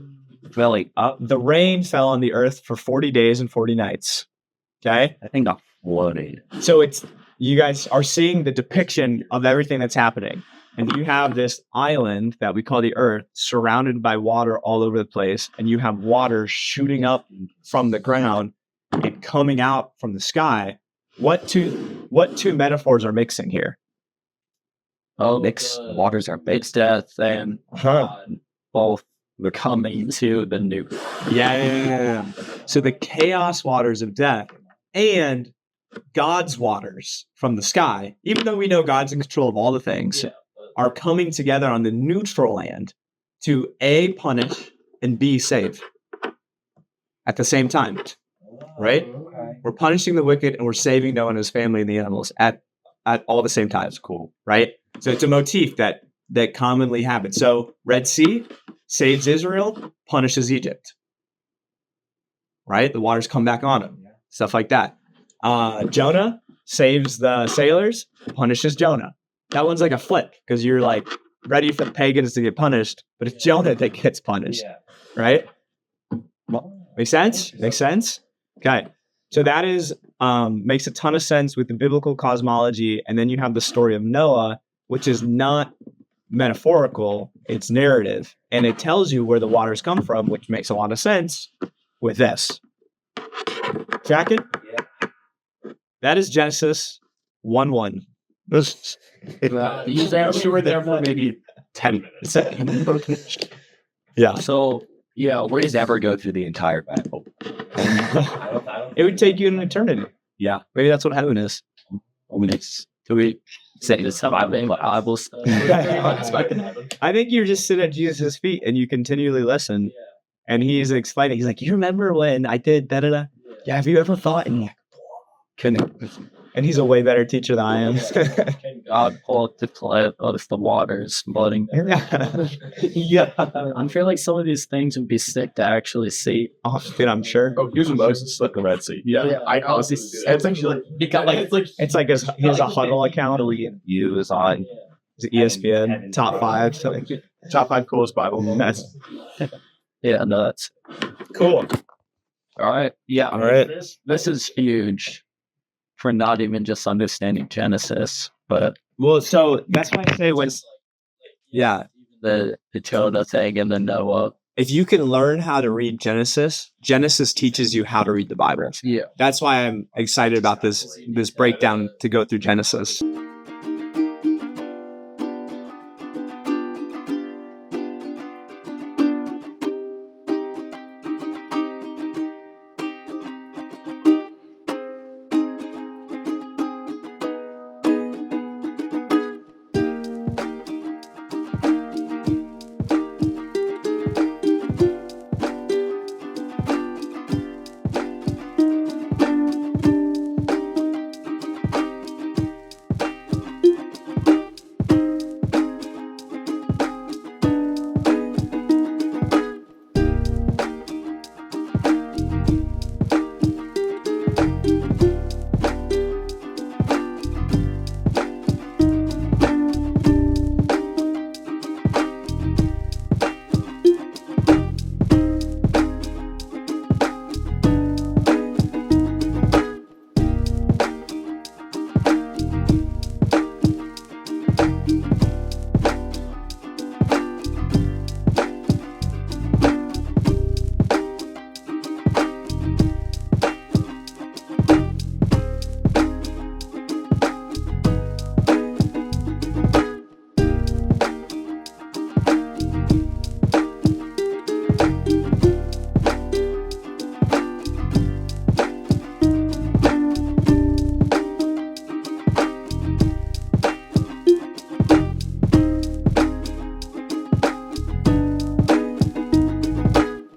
filling up. the rain fell on the earth for 40 days and 40 nights. Okay? I think got flooded. So you guys are seeing the depiction of everything that's happening. And you have this island that we call the earth surrounded by water all over the place. And you have water shooting up from the ground and coming out from the sky. What two metaphors are mixing here? Waters are mixed. It's death and both coming to the new. Yeah. So the chaos waters of death and God's waters from the sky, even though we know God's in control of all the things, are coming together on the neutral land to A, punish, and B, save at the same time. Right? We're punishing the wicked and we're saving Noah and his family and the animals at all the same time. It's cool, right? So it's a motif that commonly happens. So Red Sea saves Israel, punishes Egypt. Right? The waters come back on them. Stuff like that. Jonah saves the sailors, punishes Jonah. That one's like a flip because you're like ready for the pagans to get punished, but it's Jonah that gets punished. Right? Make sense? Make sense? Okay. So that is makes a ton of sense with the biblical cosmology. And then you have the story of Noah, which is not metaphorical, it's narrative. And it tells you where the waters come from, which makes a lot of sense with this. Track it? Yeah. That is Genesis 1:1. You were there for maybe 10 minutes. Yeah. So, yeah, Where does ever go through the entire Bible? It would take you an eternity. Yeah. Maybe that's what heaven is. do we say this about Bible stuff? I think you just sit at Jesus' feet and you continually listen. And he's explaining. He's like, you remember when I did da-da-da? Yeah, have you ever thought? And you're like, and he's a way better teacher than I am. God pulled the cliff out of the waters, flooding. Yeah. I feel like some of these things would be sick to actually see. Oh, dude, I'm sure. Oh, using Moses like the Red Sea. Yeah. I honestly, it's actually like, it got like, It's like he has a huddle account. You is on. Is it ESPN top 5? top 5 coolest Bible. That's Yeah, no, that's cool. all right. Yeah, All right. This is huge for not even just understanding Genesis, but Well, so that's why I say the Jonah thing and the Noah. if you can learn how to read Genesis, Genesis teaches you how to read the Bible. Yeah. That's why I'm excited about this breakdown to go through Genesis.